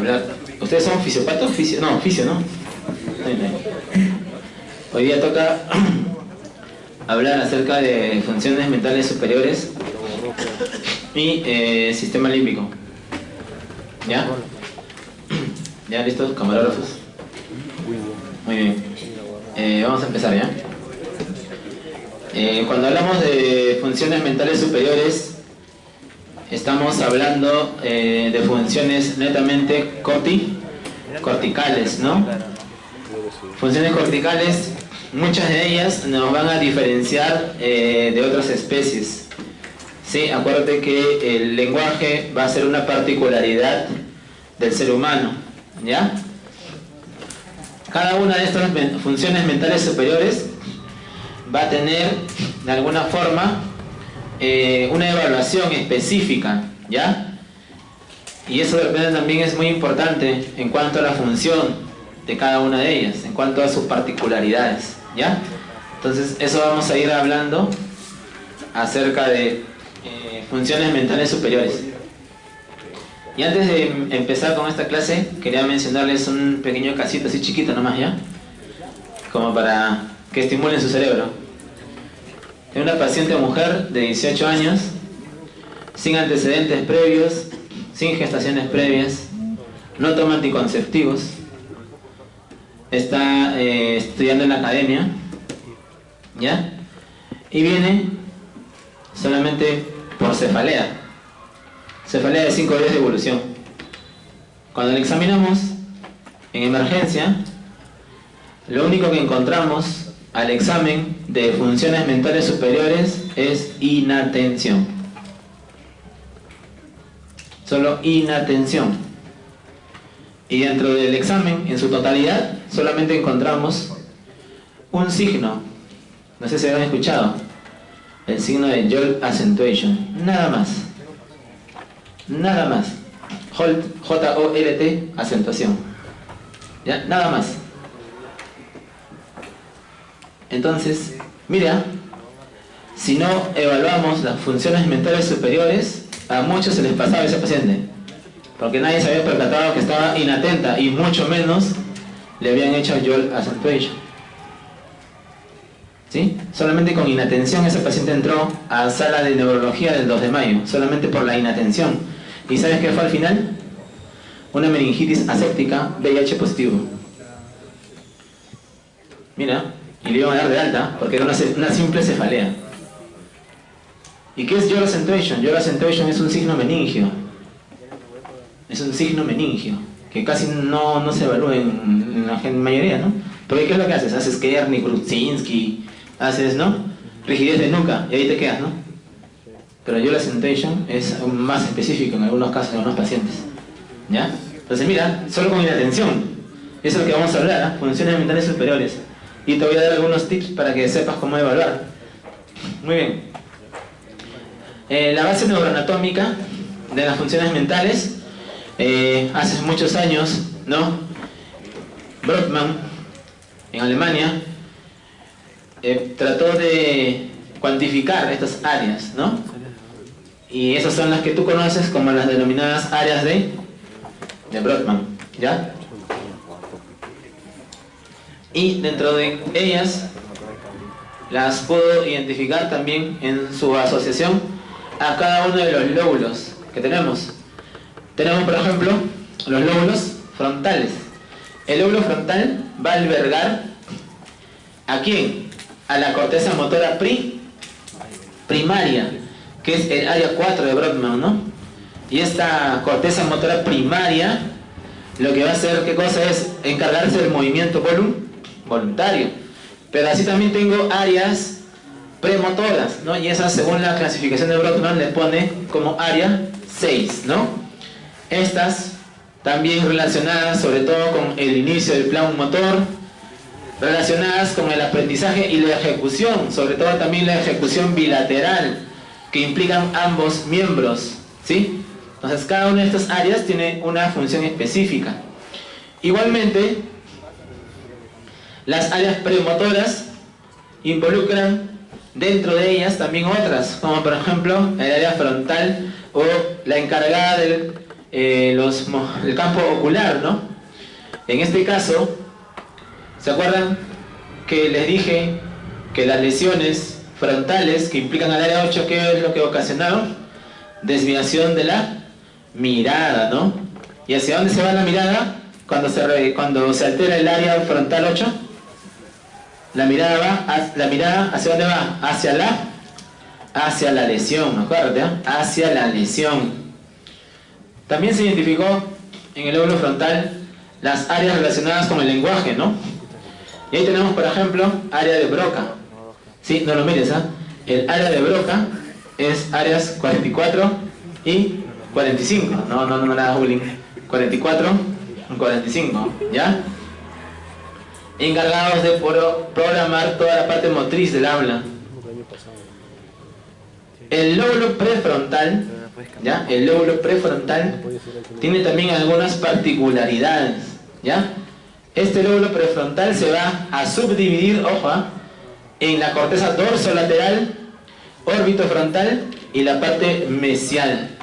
hablar. ¿Ustedes son fisiopatos? No, fisio, ¿no? Hoy día toca hablar acerca de funciones mentales superiores y sistema límbico. ¿Ya? ¿Ya listos, camarógrafos? Muy bien. Vamos a empezar, ¿ya? Cuando hablamos de funciones mentales superiores, estamos hablando de funciones netamente corticales, ¿no? Funciones corticales, muchas de ellas nos van a diferenciar de otras especies. Sí, acuérdate que el lenguaje va a ser una particularidad del ser humano, ¿ya? Cada una de estas funciones mentales superiores va a tener, de alguna forma, una evaluación específica, ¿ya? Y eso también es muy importante en cuanto a la función de cada una de ellas, en cuanto a sus particularidades, ¿ya? Entonces, eso vamos a ir hablando acerca de funciones mentales superiores. Y antes de empezar con esta clase, quería mencionarles un pequeño casito así chiquito nomás, ¿ya? Como para que estimulen su cerebro. Es una paciente mujer de 18 años, sin antecedentes previos, sin gestaciones previas, no toma anticonceptivos, está estudiando en la academia, ¿ya? Y viene solamente por cefalea de 5 días de evolución. Cuando la examinamos en emergencia, lo único que encontramos al examen de funciones mentales superiores es inatención. Solo inatención. Y dentro del examen, en su totalidad, solamente encontramos un signo. No sé si lo han escuchado. El signo de Jolt Accentuation. Nada más. Nada más. J-O-L-T, acentuación. ¿Ya? Nada más. Entonces, mira, si no evaluamos las funciones mentales superiores, a muchos se les pasaba ese paciente, porque nadie se había percatado que estaba inatenta y mucho menos le habían hecho Jolt Accentuation. ¿Sí? Solamente con inatención ese paciente entró a sala de neurología del 2 de mayo, solamente por la inatención. ¿Y sabes qué fue al final? Una meningitis aséptica, VIH positivo. Mira. Y le iban a dar de alta porque era una simple cefalea. ¿Y qué es Jolt Accentuation? Jolt Accentuation es un signo meningio. Es un signo meningio que casi no se evalúa en la mayoría, ¿no? Porque ¿qué es lo que haces? Haces Kernig, Kruszinski, haces, ¿no? Rigidez de nuca y ahí te quedas, ¿no? Pero Jolt Accentuation es más específico en algunos casos, en algunos pacientes, ¿ya? Entonces mira, solo con inatención, eso es lo que vamos a hablar, ¿eh? Funciones mentales superiores. Y te voy a dar algunos tips para que sepas cómo evaluar. Muy bien. La base neuroanatómica de las funciones mentales, hace muchos años, ¿no? Brodmann, en Alemania, trató de cuantificar estas áreas, ¿no? Y esas son las que tú conoces como las denominadas áreas de Brodmann, ¿ya? Y dentro de ellas las puedo identificar también en su asociación a cada uno de los lóbulos que tenemos. Tenemos, por ejemplo, los lóbulos frontales. El lóbulo frontal va a albergar ¿a quién? A la corteza motora primaria, que es el área 4 de Brodmann, ¿no? Y esta corteza motora primaria lo que va a hacer, ¿qué cosa es? Encargarse del movimiento voluntario. Pero así también tengo áreas premotoras, ¿no? Y esas, según la clasificación de Brodmann, le pone como área 6, ¿no? Estas también relacionadas sobre todo con el inicio del plan motor, relacionadas con el aprendizaje y la ejecución, sobre todo también la ejecución bilateral, que implican ambos miembros, ¿sí? Entonces cada una de estas áreas tiene una función específica. Igualmente, las áreas premotoras involucran dentro de ellas también otras, como por ejemplo el área frontal o la encargada del el campo ocular, ¿no? En este caso, ¿se acuerdan que les dije que las lesiones frontales que implican al área 8, ¿qué es lo que ocasionaron? Desviación de la mirada, ¿no? ¿Y hacia dónde se va la mirada cuando se altera el área frontal 8? La mirada ¿hacia dónde va? Hacia la lesión, acuérdate, ¿eh? Hacia la lesión. También se identificó en el lóbulo frontal las áreas relacionadas con el lenguaje, ¿no? Y ahí tenemos, por ejemplo, área de Broca. Sí, no lo mires, ¿ah? El área de Broca es áreas 44 y 45. No nada bullying. 44 y 45, ¿ya? Encargados de programar toda la parte motriz del habla. El lóbulo prefrontal, ¿ya? El lóbulo prefrontal tiene también algunas particularidades, ¿ya? Este lóbulo prefrontal se va a subdividir, ojo, en la corteza dorsolateral, orbitofrontal y la parte mesial.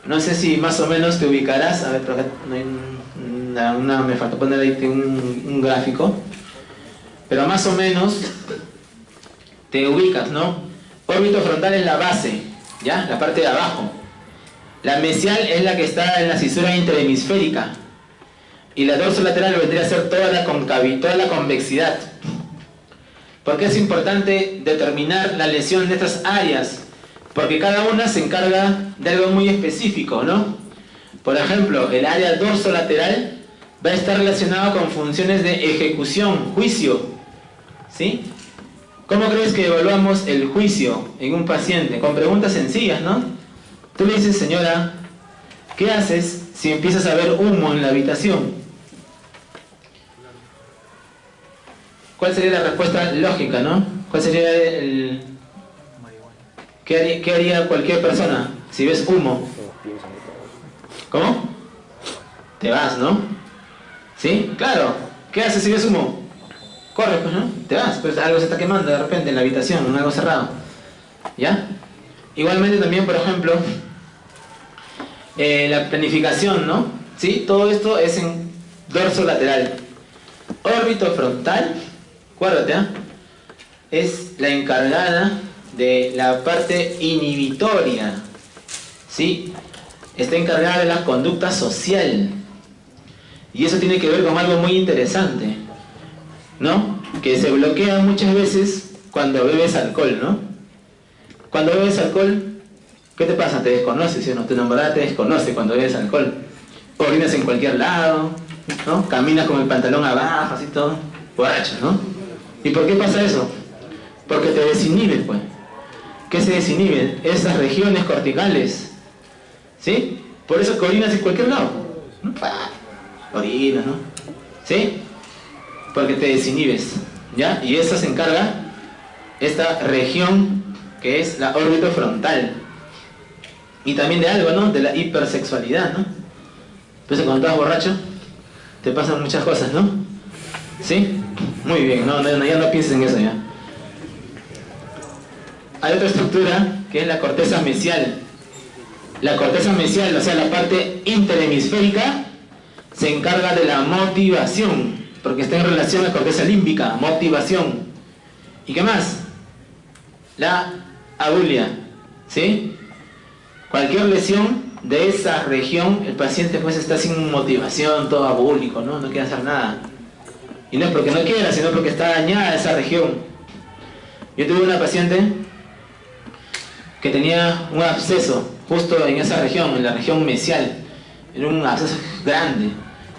No sé si más o menos te ubicarás. A ver, por acá no hay me faltó poner ahí un gráfico, pero más o menos te ubicas, ¿no? Orbitofrontal es la base, ¿ya? La parte de abajo. La mesial es la que está en la cisura interhemisférica. Y la dorsolateral vendría a ser toda la convexidad. ¿Por qué es importante determinar la lesión de estas áreas? Porque cada una se encarga de algo muy específico, ¿no? Por ejemplo, el área dorsolateral va a estar relacionado con funciones de ejecución, juicio, ¿sí? ¿Cómo crees que evaluamos el juicio en un paciente? Con preguntas sencillas, ¿no? Tú le dices, señora, ¿qué haces si empiezas a ver humo en la habitación? ¿Cuál sería la respuesta lógica, no? ¿Cuál sería ¿Qué haría cualquier persona si ves humo? ¿Cómo? Te vas, ¿no? ¿Sí? Claro. ¿Qué haces si ves humo? Corre, pues, ¿no? Te vas, pues algo se está quemando de repente en la habitación, en algo cerrado. ¿Ya? Igualmente también, por ejemplo, la planificación, ¿no? ¿Sí? Todo esto es en dorso lateral. Orbitofrontal, acuérdate, ¿eh? Es la encargada de la parte inhibitoria, ¿sí? Está encargada de la conducta social. Y eso tiene que ver con algo muy interesante, ¿no? Que se bloquea muchas veces cuando bebes alcohol, ¿no? Cuando bebes alcohol, ¿qué te pasa? Te desconoces, ¿sí o no? Tu enamorada te desconoce cuando bebes alcohol. Orinas en cualquier lado, ¿no? Caminas con el pantalón abajo, así todo, borracho, ¿no? ¿Y por qué pasa eso? Porque te desinhibes, pues. ¿Qué se desinhiben? Esas regiones corticales, ¿sí? Por eso que orinas en cualquier lado, ¿no? Orinas, ¿no? ¿Sí? Porque te desinhibes, ¿ya? Y esa se encarga esta región que es la orbitofrontal. Y también de algo, ¿no? De la hipersexualidad, ¿no? Entonces cuando estás borracho te pasan muchas cosas, ¿no? ¿Sí? Muy bien, ya no pienses en eso ya. Hay otra estructura que es la corteza mesial. La corteza mesial, o sea, la parte interhemisférica, se encarga de la motivación, porque está en relación a la corteza límbica, motivación. ¿Y qué más? La abulia, ¿sí? Cualquier lesión de esa región, el paciente pues está sin motivación, todo abúlico, ¿no? No quiere hacer nada. Y no es porque no quiera, sino porque está dañada esa región. Yo tuve una paciente que tenía un absceso justo en esa región, en la región mesial. Era un absceso grande.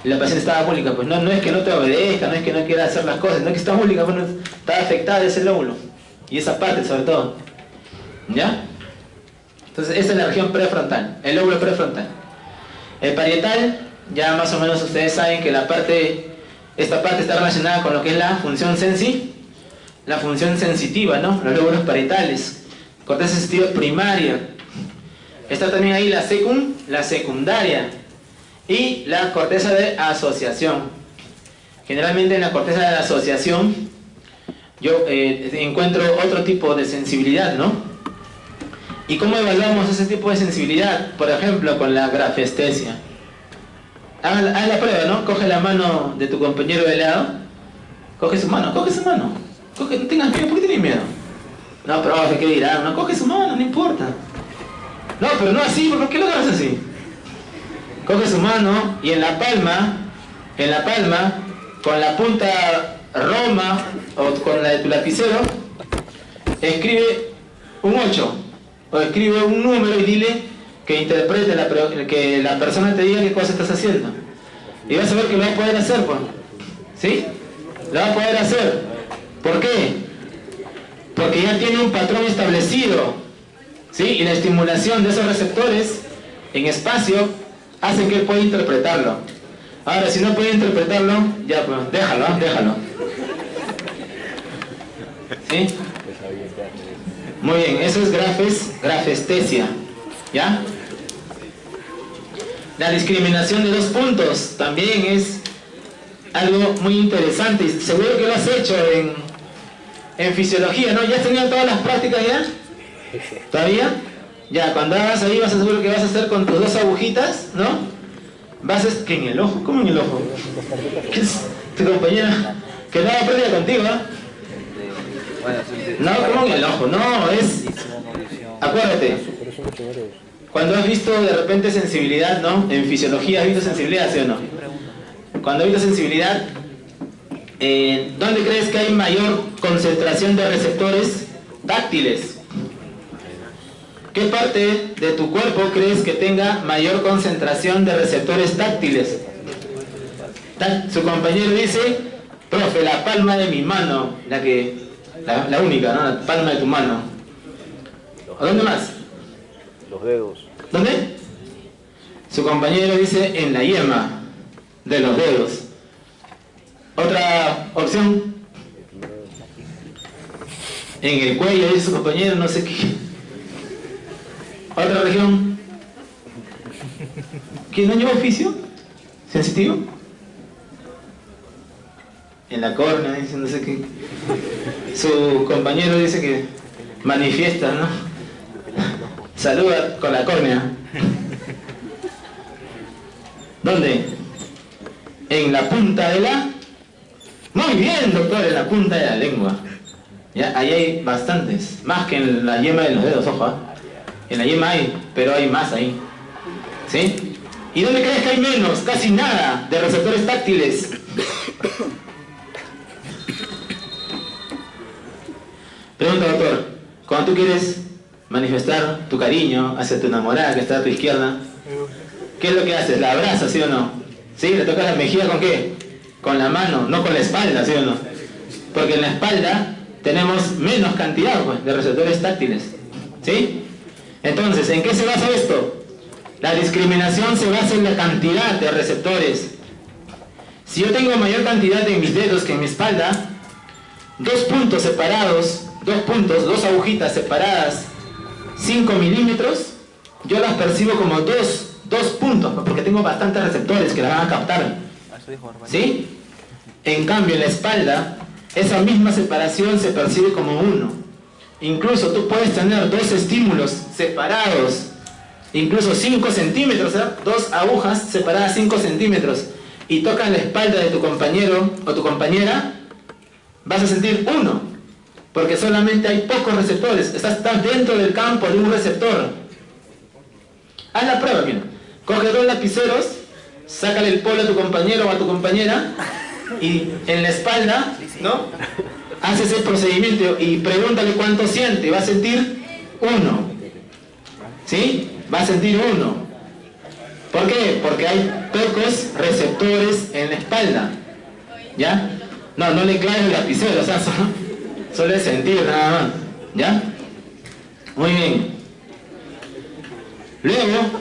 Y la paciente estaba abúlica, pues no es que no te obedezca, no es que no quiera hacer las cosas, no es que está abúlica, pues está afectada ese lóbulo. Y esa parte sobre todo. ¿Ya? Entonces esa es la región prefrontal, el lóbulo prefrontal. El parietal, ya más o menos ustedes saben que esta parte está relacionada con lo que es la función sensitiva, ¿no? Los lóbulos parietales. Corteza sensitiva primaria. Está también ahí la secundaria. Y la corteza de asociación. Generalmente en la corteza de asociación yo encuentro otro tipo de sensibilidad, ¿no? ¿Y cómo evaluamos ese tipo de sensibilidad? Por ejemplo, con la grafestesia. Haz la prueba, ¿no? Coge la mano de tu compañero de lado. Coge su mano, coge su mano. Coge, no tengas miedo, ¿por qué tienes miedo? No, profe, ¿qué dirán? No, coge su mano, no importa. No, pero no así, ¿por qué lo agarras así? Coge su mano y en la palma, con la punta roma o con la de tu lapicero, escribe un 8 o escribe un número y dile que interprete, que la persona te diga qué cosa estás haciendo. Y vas a ver que lo va a poder hacer, pues. ¿Sí? Lo va a poder hacer. ¿Por qué? Porque ya tiene un patrón establecido. ¿Sí? Y la estimulación de esos receptores en espacio hace que él pueda interpretarlo. Ahora, si no puede interpretarlo, ya, pues, déjalo. ¿Sí? Muy bien, eso es grafestesia. ¿Ya? La discriminación de 2 puntos también es algo muy interesante. Seguro que lo has hecho en fisiología, ¿no? ¿Ya has tenido todas las prácticas ya? ¿Todavía? Ya, cuando hagas ahí vas a seguro que vas a hacer con tus 2 agujitas, ¿no? Vas a... ¿Qué en el ojo? ¿Cómo en el ojo? ¿Qué es tu compañera? Que no haga práctica contigo, ¿eh? No, ¿cómo en el ojo? No, es... Acuérdate. Cuando has visto de repente sensibilidad, ¿no? En fisiología has visto sensibilidad, ¿sí o no? Cuando has visto sensibilidad, ¿dónde crees que hay mayor concentración de receptores táctiles? ¿Qué parte de tu cuerpo crees que tenga mayor concentración de receptores táctiles? Su compañero dice, profe, la palma de mi mano, la única, ¿no? La palma de tu mano. ¿A dónde más? Los dedos. ¿Dónde? Su compañero dice en la yema de los dedos. Otra opción. En el cuello, dice su compañero, no sé qué. Otra región. ¿Quién no lleva oficio? ¿Sensitivo? En la córnea, dice no sé qué. Su compañero dice que manifiesta, ¿no? Saluda con la córnea. ¿Dónde? En la punta de la... Muy bien, doctor, en la punta de la lengua. Ya, ahí hay bastantes. Más que en la yema de los dedos, ojo. En la yema hay, pero hay más ahí. ¿Sí? ¿Y dónde crees que hay menos? Casi nada de receptores táctiles. Pregunta, doctor. Cuando tú quieres manifestar tu cariño hacia tu enamorada que está a tu izquierda, ¿qué es lo que haces? ¿La abrazas, sí o no? ¿Sí? ¿Le tocas la mejilla con qué? Con la mano, no con la espalda, ¿sí o no? Porque en la espalda tenemos menos cantidad, pues, de receptores táctiles. ¿Sí? Entonces, ¿en qué se basa esto? La discriminación se basa en la cantidad de receptores. Si yo tengo mayor cantidad en mis dedos que en mi espalda, 2 puntos separados, 2 agujitas separadas 5 milímetros, yo las percibo como dos puntos, porque tengo bastantes receptores que las van a captar. ¿Sí? En cambio, en la espalda, esa misma separación se percibe como 1. Incluso tú puedes tener 2 estímulos separados, incluso 5 centímetros, ¿eh? 2 agujas separadas 5 centímetros, y tocan la espalda de tu compañero o tu compañera, vas a sentir 1, porque solamente hay pocos receptores. Estás dentro del campo de un receptor. Haz la prueba, mira. Coge 2 lapiceros, sácale el polo a tu compañero o a tu compañera, y en la espalda, ¿no? Haz ese procedimiento y pregúntale cuánto siente. Va a sentir 1. ¿Sí? Va a sentir 1. ¿Por qué? Porque hay pocos receptores en la espalda. ¿Ya? No le claves el lapicero, o sea, solo es sentir nada más. ¿Ya? Muy bien. Luego,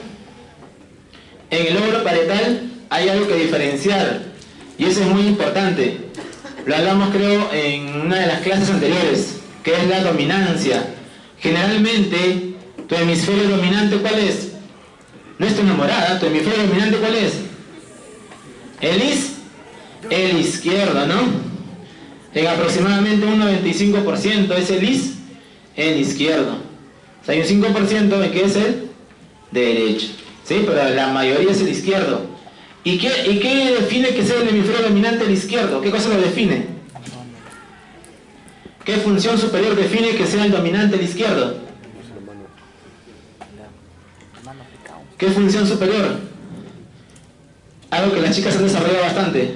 en el lóbulo parietal hay algo que diferenciar, y eso es muy importante. Lo hablamos, creo, en una de las clases anteriores, que es la dominancia. Generalmente, tu hemisferio dominante, ¿cuál es? No es tu enamorada, tu hemisferio dominante, ¿cuál es? El izquierdo, ¿no? En aproximadamente un 95% es el izquierdo. O sea, hay un 5% en que es el derecho, ¿sí? Pero la mayoría es el izquierdo. ¿Y qué define que sea el hemisferio dominante el izquierdo? ¿Qué cosa lo define? ¿Qué función superior define que sea el dominante el izquierdo? ¿Qué función superior? Algo que las chicas han desarrollado bastante.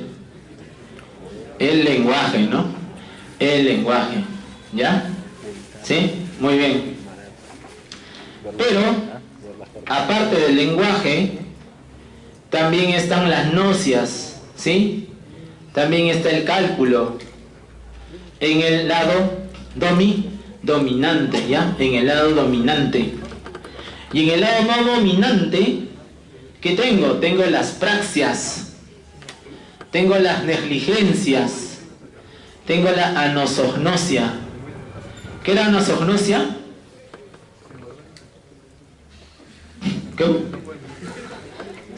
El lenguaje, ¿no? El lenguaje. ¿Ya? ¿Sí? Muy bien. Pero, aparte del lenguaje, también están las nocias, ¿sí? También está el cálculo. En el lado dominante, ¿ya? En el lado dominante. Y en el lado no dominante, ¿qué tengo? Tengo las praxias, tengo las negligencias, tengo la anosognosia. ¿Qué era anosognosia? ¿Qué?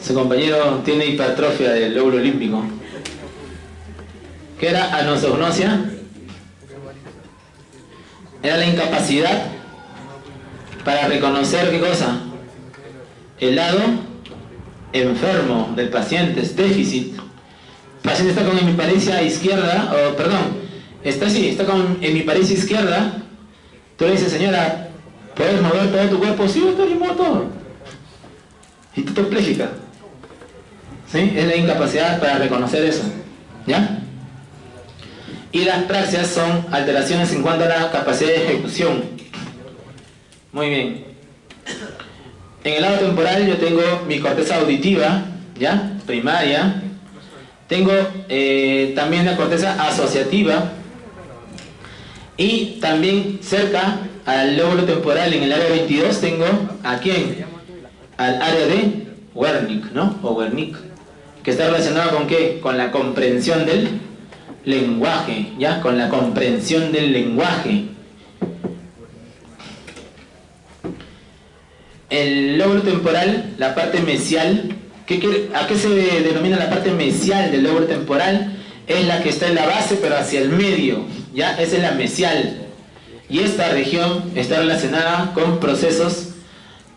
Su compañero tiene hipertrofia del lóbulo olímpico. ¿Qué era anosognosia? Era la incapacidad para reconocer, ¿qué cosa? El lado enfermo del paciente, es déficit. El paciente está con hemiparesia izquierda, o perdón, está con hemiparesia izquierda. Tú le dices, señora, ¿puedes mover todo tu cuerpo? Sí, yo muevo todo. Y tetrapléjica. ¿Sí? Es la incapacidad para reconocer eso. ¿Ya? Y las praxias son alteraciones en cuanto a la capacidad de ejecución. Muy bien. En el lado temporal yo tengo mi corteza auditiva, ¿ya? Primaria. Tengo también la corteza asociativa. Y también cerca al lóbulo temporal, en el área 22, tengo ¿a quién? Al área de Wernicke, ¿no? O Wernicke, que está relacionado con ¿qué? Con la comprensión del lenguaje, ¿ya? Con la comprensión del lenguaje. El lóbulo temporal, la parte mesial, ¿a qué se denomina la parte mesial del lóbulo temporal? Es la que está en la base pero hacia el medio, ¿ya? Esa es la mesial. Y esta región está relacionada con procesos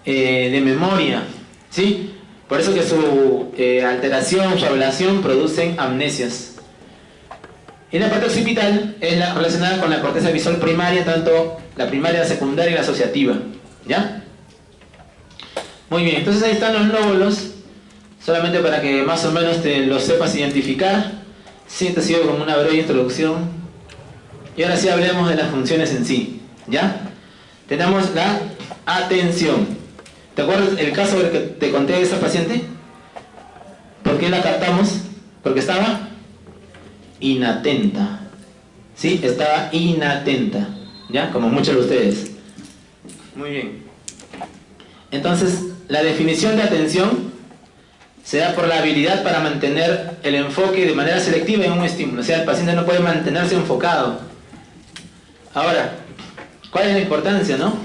de memoria, ¿sí? Por eso que su alteración, su ablación producen amnesias. Y la parte occipital es relacionada con la corteza visual primaria, tanto la primaria, la secundaria y la asociativa, ¿ya? Muy bien, entonces ahí están los lóbulos, solamente para que más o menos te los sepas identificar. Sí, te ha sido como una breve introducción. Y ahora sí hablemos de las funciones en sí, ¿ya? Tenemos la atención. ¿Te acuerdas el caso del que te conté de esa paciente? ¿Por qué la captamos? Porque estaba inatenta. ¿Sí? Estaba inatenta, ¿ya? Como muchos de ustedes. Muy bien. Entonces, la definición de atención se da por la habilidad para mantener el enfoque de manera selectiva en un estímulo. O sea, el paciente no puede mantenerse enfocado. Ahora, ¿cuál es la importancia, no?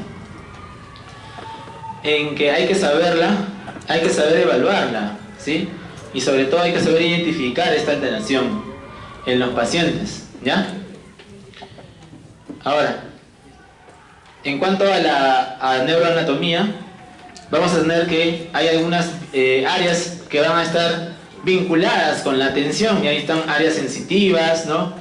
En que hay que saberla, hay que saber evaluarla, ¿sí? Y sobre todo hay que saber identificar esta alteración en los pacientes, ¿ya? Ahora, en cuanto a la neuroanatomía, vamos a tener que hay algunas áreas que van a estar vinculadas con la atención, y ahí están áreas sensitivas, ¿no?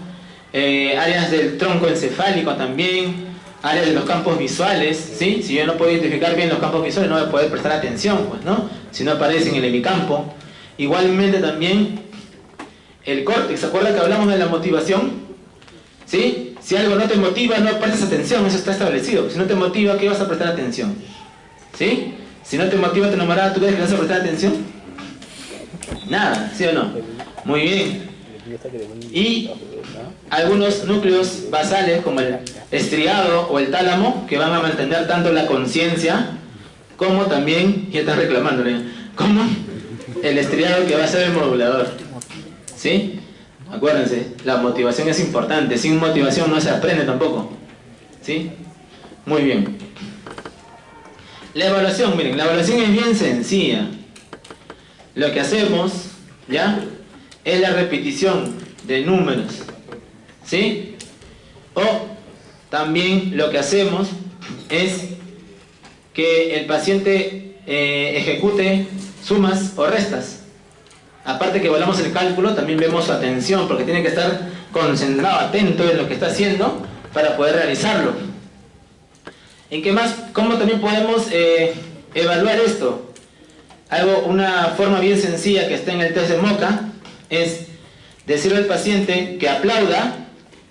Áreas del tronco encefálico también, áreas de los campos visuales, ¿sí? Si yo no puedo identificar bien los campos visuales, no voy a poder prestar atención, pues, ¿no? Si no aparecen en el hemicampo. Igualmente también el córtex, ¿se acuerdan que hablamos de la motivación? ¿Sí? Si algo no te motiva, no prestas atención, eso está establecido. Si no te motiva, ¿qué vas a prestar atención? ¿Sí? Si no te motiva tu enamorada, ¿tú crees que vas a prestar atención? Nada, ¿sí o no? Muy bien. Y algunos núcleos basales como el estriado o el tálamo, que van a mantener tanto la conciencia como también, ya están reclamándole, como el estriado, que va a ser el modulador, ¿sí? Acuérdense, la motivación es importante, sin motivación no se aprende tampoco, ¿sí? Muy bien. La evaluación, miren, la evaluación es bien sencilla. Lo que hacemos, ¿ya? Es la repetición de números, ¿sí? O también lo que hacemos es que el paciente ejecute sumas o restas. Aparte que evaluamos el cálculo, también vemos su atención, porque tiene que estar concentrado, atento en lo que está haciendo para poder realizarlo. ¿En qué más? ¿Cómo también podemos evaluar esto? Una forma bien sencilla que está en el test de Moca es decirle al paciente que aplauda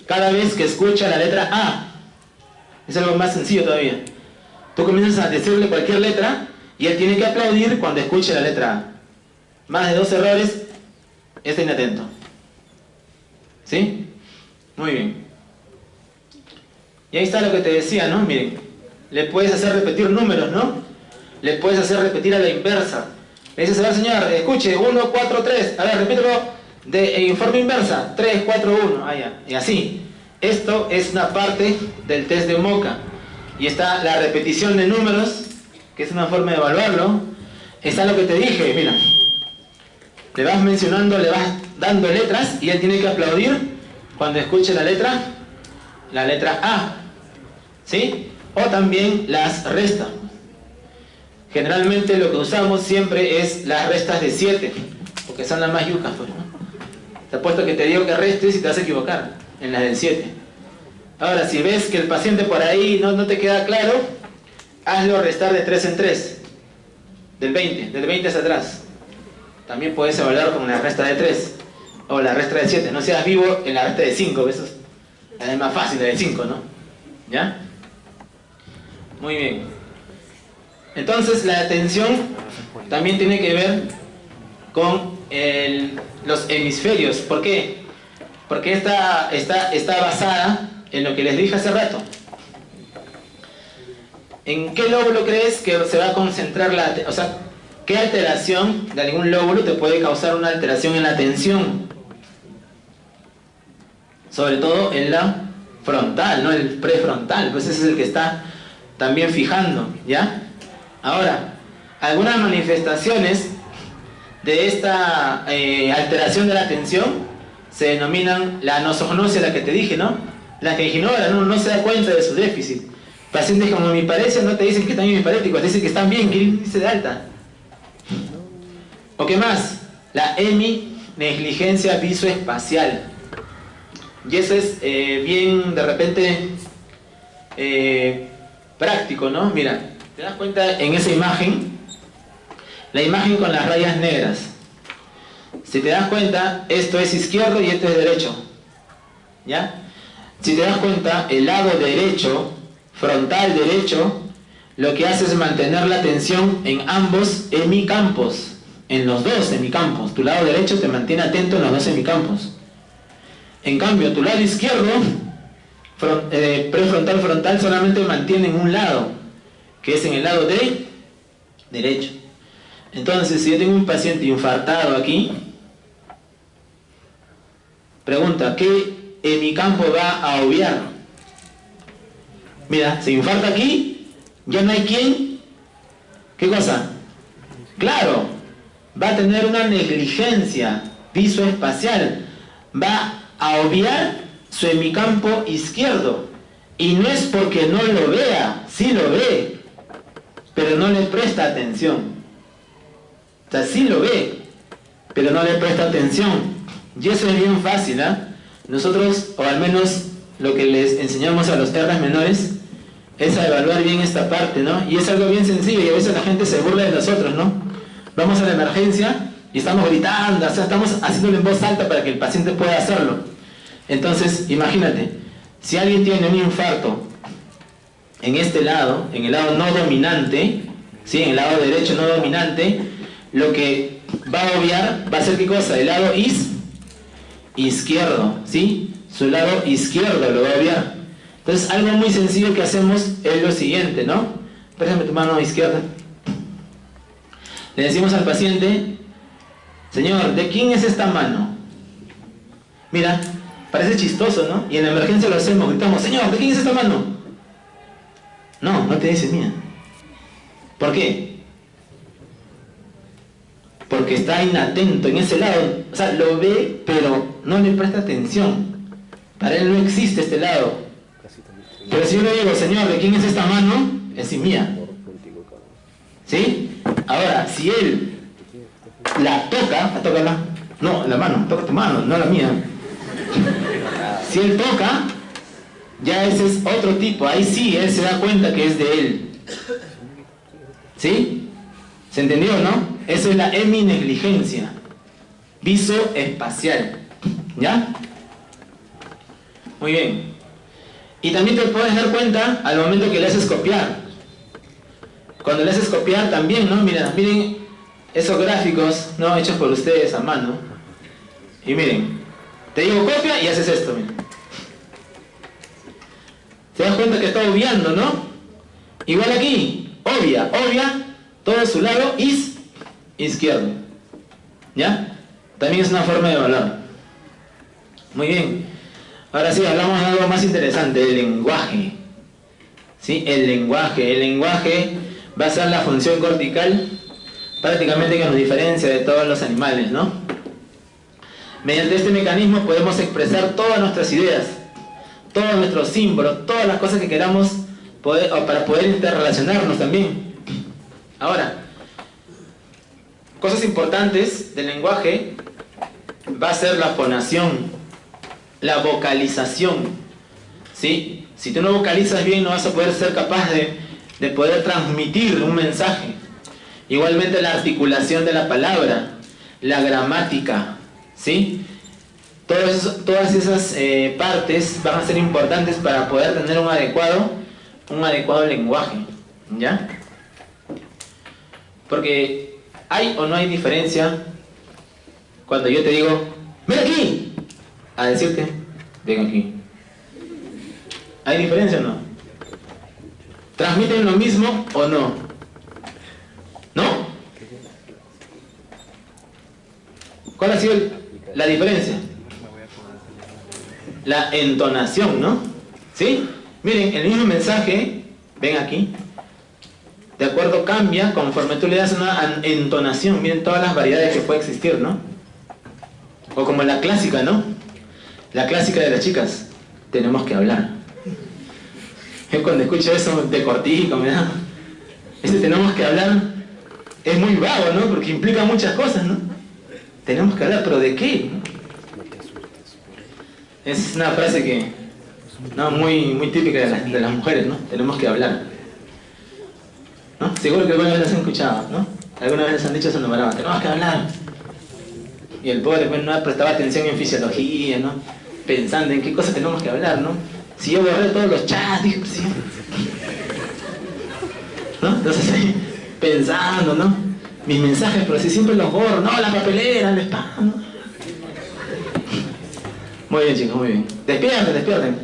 cada vez que escucha la letra A. Es algo más sencillo todavía. Tú comienzas a decirle cualquier letra y él tiene que aplaudir cuando escuche la letra A. Más de 2 errores, está inatento. ¿Sí? Muy bien. Y ahí está lo que te decía, ¿no? Miren, le puedes hacer repetir números, ¿no? Le puedes hacer repetir a la inversa. Le dices, a ver señor, escuche, 1, 4, 3. A ver, repítelo en forma inversa. 3, 4, 1. Ah, ya. Y así. Esto es una parte del test de Moca. Y está la repetición de números, que es una forma de evaluarlo. Está lo que te dije, mira. Le vas mencionando, le vas dando letras y él tiene que aplaudir cuando escuche la letra A. ¿Sí? O también las restas. Generalmente lo que usamos siempre es las restas de 7, porque son las más yucas, pues, ¿no? Te apuesto que te digo que restes y te vas a equivocar en las del 7. Ahora, si ves que el paciente por ahí no te queda claro, hazlo restar de 3 en 3. Del 20 hacia atrás. También puedes evaluar con la resta de 3 o la resta de 7. No seas vivo en la resta de 5, eso es más fácil, la de 5, ¿no? ¿Ya? Muy bien. Entonces la atención también tiene que ver con los hemisferios. ¿Por qué? Porque esta está basada en lo que les dije hace rato. ¿En qué lóbulo crees que se va a concentrar la atención? O sea, ¿qué alteración de algún lóbulo te puede causar una alteración en la atención? Sobre todo en la frontal, no el prefrontal, pues ese es el que está también fijando, ¿ya? Ahora, algunas manifestaciones de esta alteración de la atención se denominan la anosognosia, la que te dije, ¿no? La que ignora, no se da cuenta de su déficit. Pacientes como hemiparesia no te dicen que están hemiparéticos, te dicen que están bien, que el índice de alta. ¿O qué más? La heminegligencia visoespacial. Y eso es bien, de repente, práctico, ¿no? Mira, te das cuenta en esa imagen, la imagen con las rayas negras. Si te das cuenta, esto es izquierdo y esto es derecho. ¿Ya? Si te das cuenta, el lado derecho, frontal derecho, lo que hace es mantener la atención en ambos hemicampos. En los dos hemicampos. Tu lado derecho te mantiene atento en los dos hemicampos. En cambio, tu lado izquierdo, prefrontal, frontal, solamente mantiene en un lado, que es en el lado derecho. Entonces, si yo tengo un paciente infartado aquí, pregunta, ¿qué hemicampo va a obviar? Mira, se infarta aquí, ya no hay quien. ¿Qué cosa? Claro, va a tener una negligencia visoespacial, va a obviar su hemicampo izquierdo, y no es porque no lo vea, sí lo ve, pero no le presta atención. O sea, sí lo ve, pero no le presta atención. Y eso es bien fácil, ¿eh? Nosotros, o al menos lo que les enseñamos a los R's menores, es a evaluar bien esta parte, ¿no? Y es algo bien sencillo, y a veces la gente se burla de nosotros, ¿no? Vamos a la emergencia y estamos gritando, o sea, estamos haciéndolo en voz alta para que el paciente pueda hacerlo. Entonces, imagínate, si alguien tiene un infarto en este lado, en el lado no dominante, ¿sí? En el lado derecho no dominante, lo que va a obviar va a ser, ¿qué cosa? El lado izquierdo, ¿sí? Su lado izquierdo lo va a obviar. Entonces, algo muy sencillo que hacemos es lo siguiente, ¿no? Préstame tu mano izquierda. Le decimos al paciente, señor, ¿de quién es esta mano? Mira, parece chistoso, ¿no? Y en la emergencia lo hacemos, gritamos, señor, ¿de quién es esta mano? No te dice mía. ¿Por qué? Porque está inatento en ese lado. O sea, lo ve, pero no le presta atención. Para él no existe este lado. Pero si yo le digo, señor, ¿de quién es esta mano? Es mía. ¿Sí? Ahora, si él tócala. No, la mano, toca tu mano, no la mía. Si él toca, ya ese es otro tipo. Ahí sí, él se da cuenta que es de él. ¿Sí? ¿Se entendió, no? Eso es la heminegligencia visoespacial. ¿Ya? Muy bien. Y también te puedes dar cuenta al momento que le haces copiar. Cuando le haces copiar también, ¿no? Miren esos gráficos, ¿no? Hechos por ustedes a mano. Y miren, te digo copia y haces esto, miren. ¿Te das cuenta que está obviando, no? Igual aquí, obvia, todo su lado izquierdo. ¿Ya? También es una forma de evaluar. Muy bien. Ahora sí, hablamos de algo más interesante, el lenguaje. ¿Sí? El lenguaje va a ser la función cortical prácticamente que nos diferencia de todos los animales, ¿no? Mediante este mecanismo podemos expresar todas nuestras ideas, todos nuestros símbolos, todas las cosas que queramos para poder interrelacionarnos también. Ahora, cosas importantes del lenguaje va a ser la fonación, la vocalización, ¿sí? Si tú no vocalizas bien, no vas a poder ser capaz de poder transmitir un mensaje. Igualmente la articulación de la palabra, la gramática, ¿sí? Todas esas partes van a ser importantes para poder tener un adecuado lenguaje, ¿ya? Porque ¿hay o no hay diferencia cuando yo te digo, ven aquí, a decirte, ven aquí? ¿Hay diferencia o no? ¿Transmiten lo mismo o no? ¿No? ¿Cuál ha sido la diferencia? La entonación, ¿no? ¿Sí? Miren, el mismo mensaje, ven aquí, de acuerdo, cambia conforme tú le das una entonación. Miren todas las variedades que puede existir, ¿no? O como la clásica, ¿no? La clásica de las chicas, tenemos que hablar. Yo cuando escucho eso de cortijo, me da... Ese tenemos que hablar es muy vago, ¿no? Porque implica muchas cosas, ¿no? Tenemos que hablar, ¿pero de qué? Es una frase que... no, muy típica de las mujeres, ¿no? Tenemos que hablar, ¿no? Seguro que alguna vez las han escuchado, ¿no? Alguna vez les han dicho eso, no, tenemos que hablar. Y el pobre pues, no prestaba atención en fisiología, ¿no? Pensando en qué cosas tenemos que hablar, ¿no? Si yo borré todos los chats, dije, sí. ¿No? Entonces ahí, pensando, ¿no? Mis mensajes, pero si siempre los borro, no, la papelera, el spam, ¿no? Muy bien, chicos, muy bien. Despierten.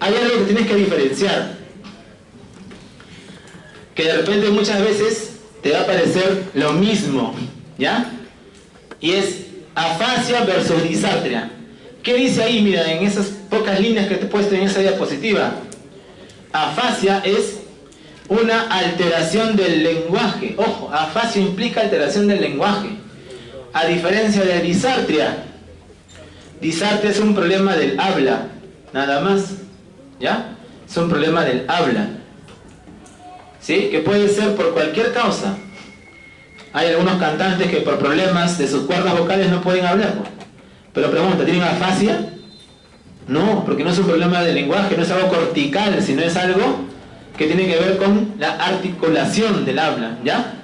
Hay algo que tienes que diferenciar, que de repente muchas veces te va a parecer lo mismo, ¿ya? Y es afasia versus disartria. ¿Qué dice ahí? Mira, en esas pocas líneas que te he puesto en esa diapositiva. Afasia es una alteración del lenguaje. Ojo, afasia implica alteración del lenguaje. A diferencia de disartria. Disartria es un problema del habla, nada más. ¿Ya? Es un problema del habla. ¿Sí? Que puede ser por cualquier causa. Hay algunos cantantes que por problemas de sus cuerdas vocales no pueden hablar. Pero pregunta, ¿tienen afasia? No, porque no es un problema de lenguaje, no es algo cortical, sino es algo que tiene que ver con la articulación del habla, ¿ya?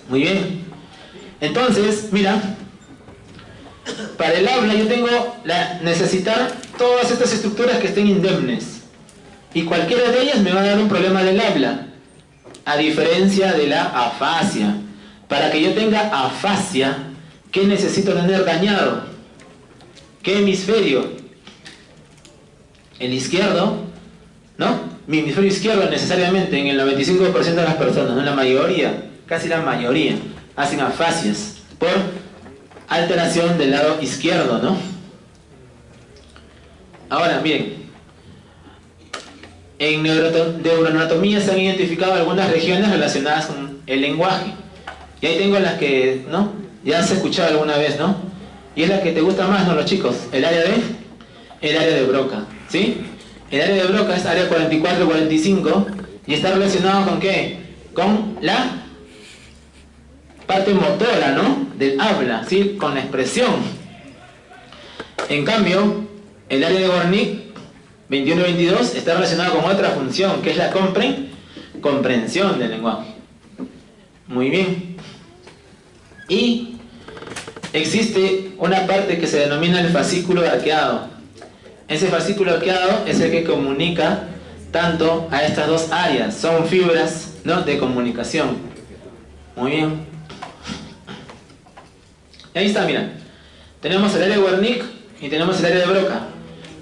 Muy bien. Entonces, mira, para el habla yo tengo necesitar todas estas estructuras que estén indemnes. Y cualquiera de ellas me va a dar un problema del habla, a diferencia de la afasia. Para que yo tenga afasia, ¿qué necesito tener dañado? ¿Qué hemisferio? El izquierdo, ¿no? Mi hemisferio izquierdo necesariamente en el 95% de las personas, no la mayoría, casi la mayoría, hacen afasias por alteración del lado izquierdo, ¿no? Ahora, miren, en neuroanatomía se han identificado algunas regiones relacionadas con el lenguaje. Y ahí tengo las que, ¿no? Ya has escuchado alguna vez, ¿no? Y es la que te gusta más, ¿no, los chicos? El área de Broca, ¿sí? El área de Broca es área 44-45 y está relacionado con ¿qué? con la parte motora, ¿no? Del habla, ¿sí? Con la expresión. En cambio, el área de Wernicke 21 y 22 está relacionada con otra función, que es la comprensión del lenguaje. Muy bien. Y existe una parte que se denomina el fascículo arqueado. Ese fascículo arqueado es el que comunica tanto a estas dos áreas. Son fibras, ¿no?, de comunicación. Muy bien. Y ahí está, mira. Tenemos el área de Wernicke y tenemos el área de Broca,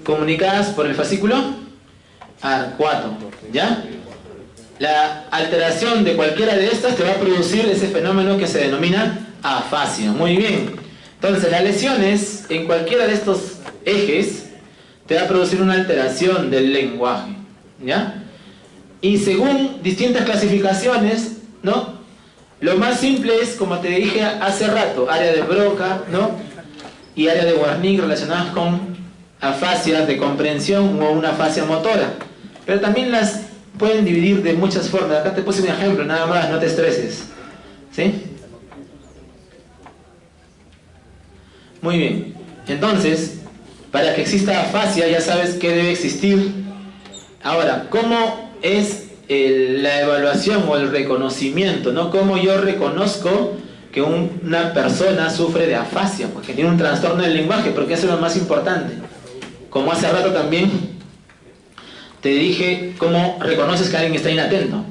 comunicadas por el fascículo arcuato, ¿ya? La alteración de cualquiera de estas te va a producir ese fenómeno que se denomina afasia. Muy bien. Entonces, las lesiones en cualquiera de estos ejes te va a producir una alteración del lenguaje, ¿ya? Y según distintas clasificaciones, ¿no? Lo más simple es, como te dije hace rato, área de Broca, ¿no?, y área de Wernicke relacionadas con afasias de comprensión o una afasia motora. Pero también las pueden dividir de muchas formas. Acá te puse un ejemplo, nada más, no te estreses. ¿Sí? Muy bien. Entonces, para que exista afasia ya sabes que debe existir. Ahora, ¿cómo es la evaluación o el reconocimiento, ¿no? ¿Cómo yo reconozco que una persona sufre de afasia? Porque tiene un trastorno del lenguaje, porque eso es lo más importante. Como hace rato también te dije cómo reconoces que alguien está inatento,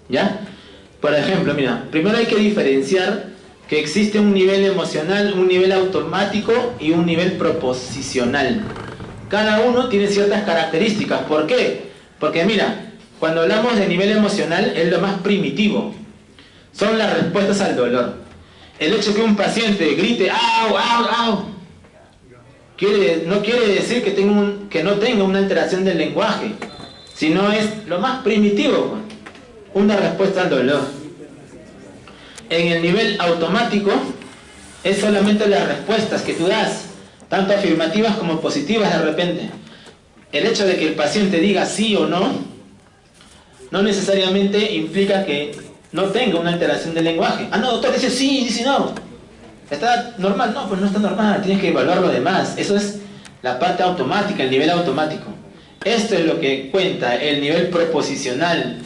¿ya? Por ejemplo, mira, primero hay que diferenciar que existe un nivel emocional, un nivel automático y un nivel proposicional. Cada uno tiene ciertas características. ¿Por qué? Porque mira, cuando hablamos de nivel emocional es lo más primitivo. Son las respuestas al dolor. El hecho que un paciente grite ¡au, au, au! No quiere decir que no tenga una alteración del lenguaje, sino es lo más primitivo, una respuesta al dolor. En el nivel automático es solamente las respuestas que tú das, tanto afirmativas como positivas de repente. El hecho de que el paciente diga sí o no, no necesariamente implica que no tenga una alteración del lenguaje. Ah, no, doctor, dice sí, dice no. ¿Está normal? No, pues no está normal, tienes que evaluar lo demás. Eso es la parte automática, el nivel automático. Esto es lo que cuenta el nivel proposicional,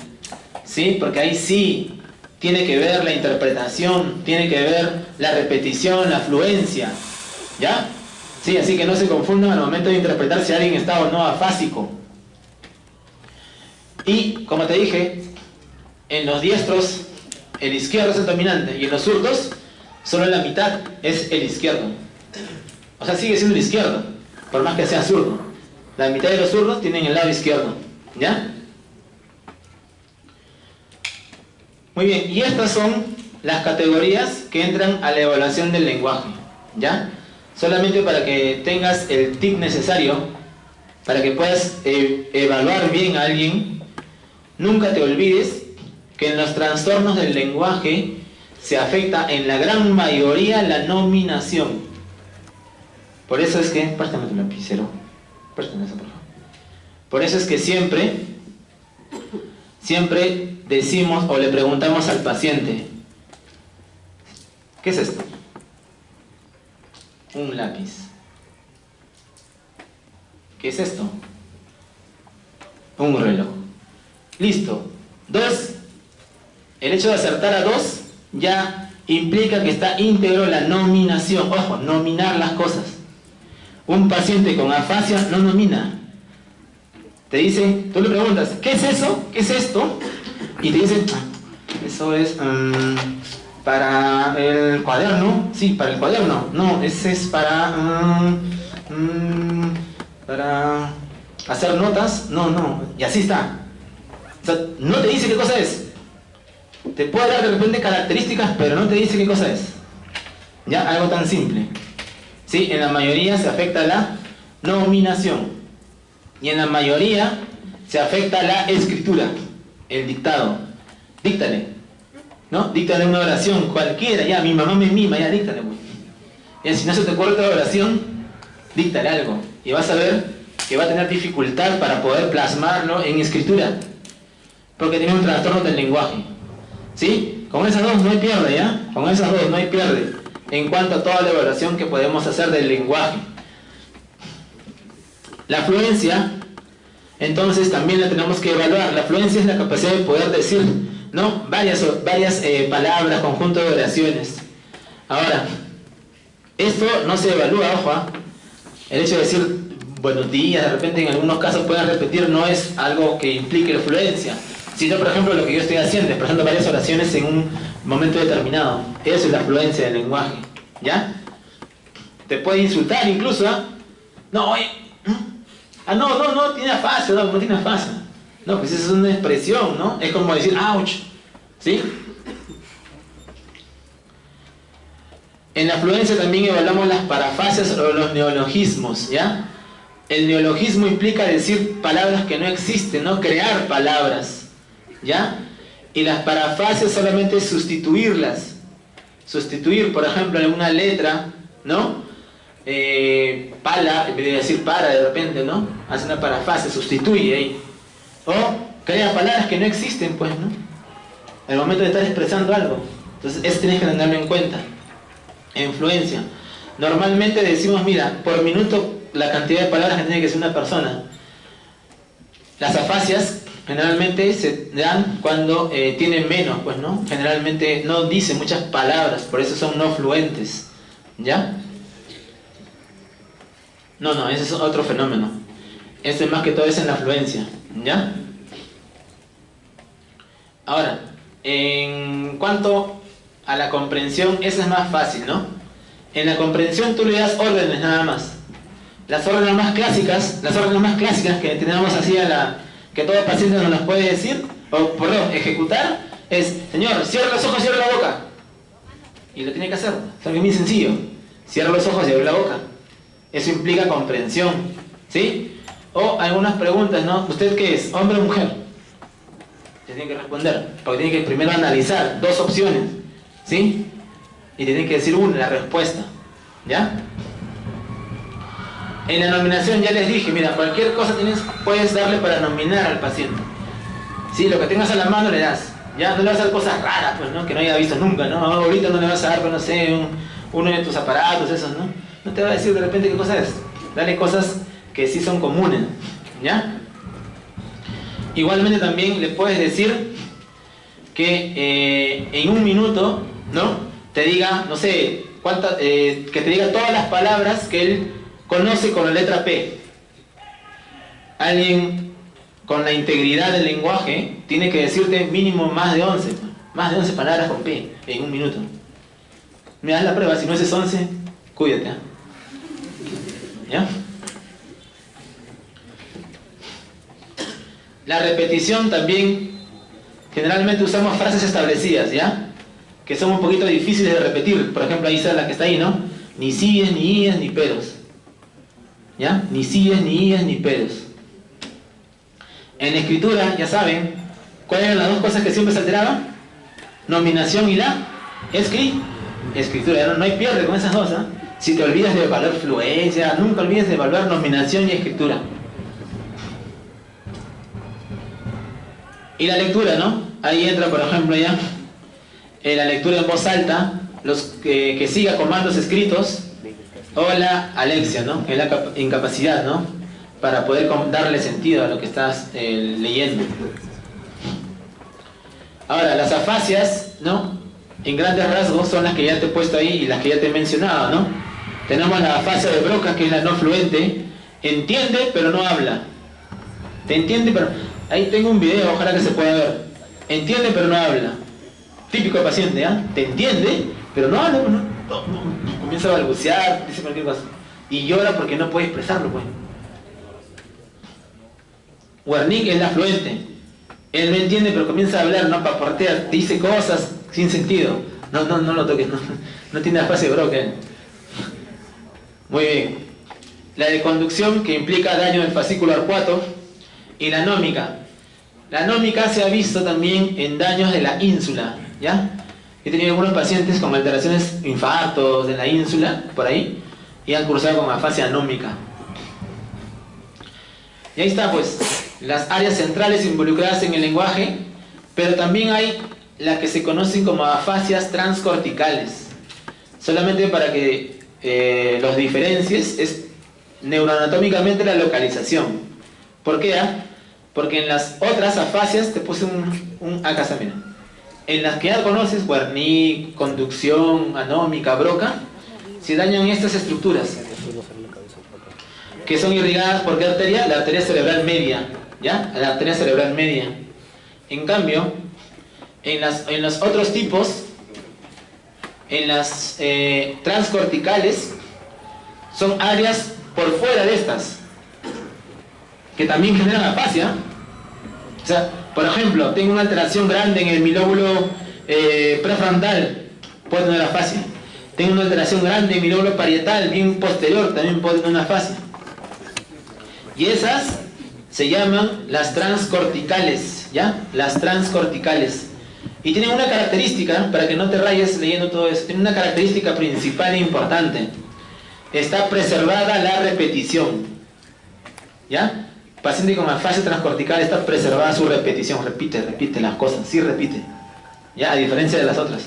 ¿sí? Porque ahí sí tiene que ver la interpretación, tiene que ver la repetición, la fluencia, ¿ya? Sí, así que no se confundan al momento de interpretar si alguien está o no afásico. Y, como te dije, en los diestros el izquierdo es el dominante y en los zurdos solo la mitad es el izquierdo. O sea, sigue siendo el izquierdo, por más que sea zurdo. La mitad de los zurdos tienen el lado izquierdo, ¿ya? Muy bien, y estas son las categorías que entran a la evaluación del lenguaje, ¿ya? Solamente para que tengas el tip necesario, para que puedas evaluar bien a alguien, nunca te olvides que en los trastornos del lenguaje se afecta en la gran mayoría la nominación. Por eso es que... Préstame tu lapicero. Préstame eso, por favor. Por eso es que siempre decimos o le preguntamos al paciente: ¿qué es esto? Un lápiz. ¿Qué es esto? Un reloj. Listo. 2. El hecho de acertar a 2 ya implica que está íntegro la nominación. Ojo, nominar las cosas. Un paciente con afasia no nomina. Te dice, tú le preguntas, ¿qué es eso? ¿Qué es esto? Y te dice, eso es para el cuaderno. Sí, para el cuaderno. No, ese es para hacer notas. No, y así está. O sea, no te dice qué cosa es. Te puede dar de repente características, pero no te dice qué cosa es. Ya, algo tan simple. ¿Sí? En la mayoría se afecta la nominación. Y en la mayoría se afecta la escritura, el dictado. Díctale, ¿no? Díctale una oración cualquiera, ya, mi mamá me mima, ya, díctale, pues. Y si no se te ocurre otra oración, díctale algo. Y vas a ver que va a tener dificultad para poder plasmarlo en escritura, porque tiene un trastorno del lenguaje. ¿Sí? Con esas dos no hay pierde, ¿ya? Con esas dos no hay pierde en cuanto a toda la evaluación que podemos hacer del lenguaje. La fluencia, entonces, también la tenemos que evaluar. La fluencia es la capacidad de poder decir, ¿no?, varias palabras, conjunto de oraciones. Ahora, esto no se evalúa, ojo, ¿ah? El hecho de decir buenos días, de repente en algunos casos pueden repetir, no es algo que implique fluencia, sino, por ejemplo, lo que yo estoy haciendo, expresando varias oraciones en un momento determinado. Eso es la fluencia del lenguaje, ¿ya? Te puede insultar incluso, ¿ah? No, oye, no tiene afasia, no tiene afasia. No, pues esa es una expresión, ¿no? Es como decir, ouch, ¿sí? En la fluencia también evaluamos las parafrases o los neologismos, ¿ya? El neologismo implica decir palabras que no existen, ¿no? Crear palabras, ¿ya? Y las parafrases solamente es sustituirlas. Sustituir, por ejemplo, en una letra, ¿no? Pala, en vez de decir para de repente, ¿no? Hace una parafrase, sustituye ahí. O crea palabras que no existen, pues, ¿no? En el momento de estar expresando algo. Entonces, eso tienes que tenerlo en cuenta. Influencia. Normalmente decimos, mira, por minuto la cantidad de palabras que tiene que decir una persona. Las afasias generalmente se dan cuando tienen menos, pues, ¿no? Generalmente no dicen muchas palabras, por eso son no fluentes, ¿ya? No, ese es otro fenómeno. Este más que todo es en la fluencia, ¿ya? Ahora, en cuanto a la comprensión, eso es más fácil, ¿no? En la comprensión tú le das órdenes nada más. Las órdenes más clásicas que tenemos así que todo paciente nos las puede decir, o perdón, ejecutar, es, señor, cierra los ojos, cierra la boca. Y lo tiene que hacer, es algo muy sencillo. Cierra los ojos y abre la boca. Eso implica comprensión, ¿sí? O algunas preguntas, ¿no? ¿Usted qué es? ¿Hombre o mujer? Se tiene que responder, porque tiene que primero analizar dos opciones, ¿sí? Y tiene que decir una, la respuesta, ¿ya? En la nominación ya les dije, mira, cualquier cosa puedes darle para nominar al paciente. ¿Sí? Lo que tengas a la mano le das, ¿ya? No le vas a dar cosas raras, pues, ¿no? Que no haya visto nunca, ¿no? Ahorita no le vas a dar, pues, no sé, uno de tus aparatos, esos, ¿no? No te va a decir de repente qué cosa es. Dale cosas que sí son comunes, ¿ya? Igualmente también le puedes decir que en un minuto, ¿no?, te diga, no sé, que te diga todas las palabras que él conoce con la letra P. Alguien con la integridad del lenguaje tiene que decirte mínimo más de 11 palabras con P en un minuto. Me das la prueba, si no es 11, cuídate, ¿eh? ¿Ya? La repetición también, generalmente usamos frases establecidas, ¿ya? Que son un poquito difíciles de repetir. Por ejemplo, ahí está la que está ahí, ¿no? Ni síes, ni ies, ni peros, ¿ya? Ni síes, ni ies, ni peros. En escritura, ya saben, ¿cuáles eran las dos cosas que siempre se alteraban? Nominación y la escritura. No hay pierde con esas dos, ¿eh? Si te olvidas de evaluar fluencia, nunca olvides de evaluar nominación y escritura. Y la lectura, ¿no? Ahí entra, por ejemplo, ya la lectura en voz alta, que siga comandos escritos, o la alexia, ¿no? Que es la incapacidad, ¿no? Para poder darle sentido a lo que estás leyendo. Ahora, las afasias, ¿no? En grandes rasgos son las que ya te he puesto ahí y las que ya te he mencionado, ¿no? Tenemos la afasia de Broca, que es la no fluente. Entiende, pero no habla. Te entiende, pero... Ahí tengo un video, ojalá que se pueda ver. Entiende, pero no habla. Típico paciente, ¿ah? Te entiende, pero no habla, no. Comienza a balbucear, dice cualquier cosa. Y llora porque no puede expresarlo, pues. Wernicke es la fluente. Él no entiende, pero comienza a hablar, no papartea, dice cosas sin sentido. No lo toques, no tiene la fase de Broca. Muy bien. La de conducción, que implica daño del fascículo arcuato. Y la anómica. La anómica se ha visto también en daños de la ínsula, ¿ya? He tenido algunos pacientes con alteraciones, infartos de la ínsula, por ahí, y han cursado con afasia anómica. Y ahí está, pues, las áreas centrales involucradas en el lenguaje, pero también hay las que se conocen como afasias transcorticales. Solamente para que los diferencies, es neuroanatómicamente la localización. ¿Por qué? Porque en las otras afasias te puse acá está, mira. En las que ya conoces, Wernicke, conducción, anómica, Broca, se dañan estas estructuras que son irrigadas por qué arteria, la arteria cerebral media, ¿ya? La arteria cerebral media. En cambio, en los otros tipos, en las transcorticales, son áreas por fuera de estas, que también generan afasia. O sea, por ejemplo, tengo una alteración grande en el milóbulo prefrontal, puede tener afasia. Tengo una alteración grande en mi lóbulo parietal, bien posterior, también puede tener una afasia. Y esas se llaman las transcorticales, ¿ya? Las transcorticales. Y tienen una característica, para que no te rayes leyendo todo eso, tienen una característica principal e importante. Está preservada la repetición, ¿ya? Paciente con afasia transcortical está preservada su repetición, repite las cosas, sí repite, ¿ya? A diferencia de las otras.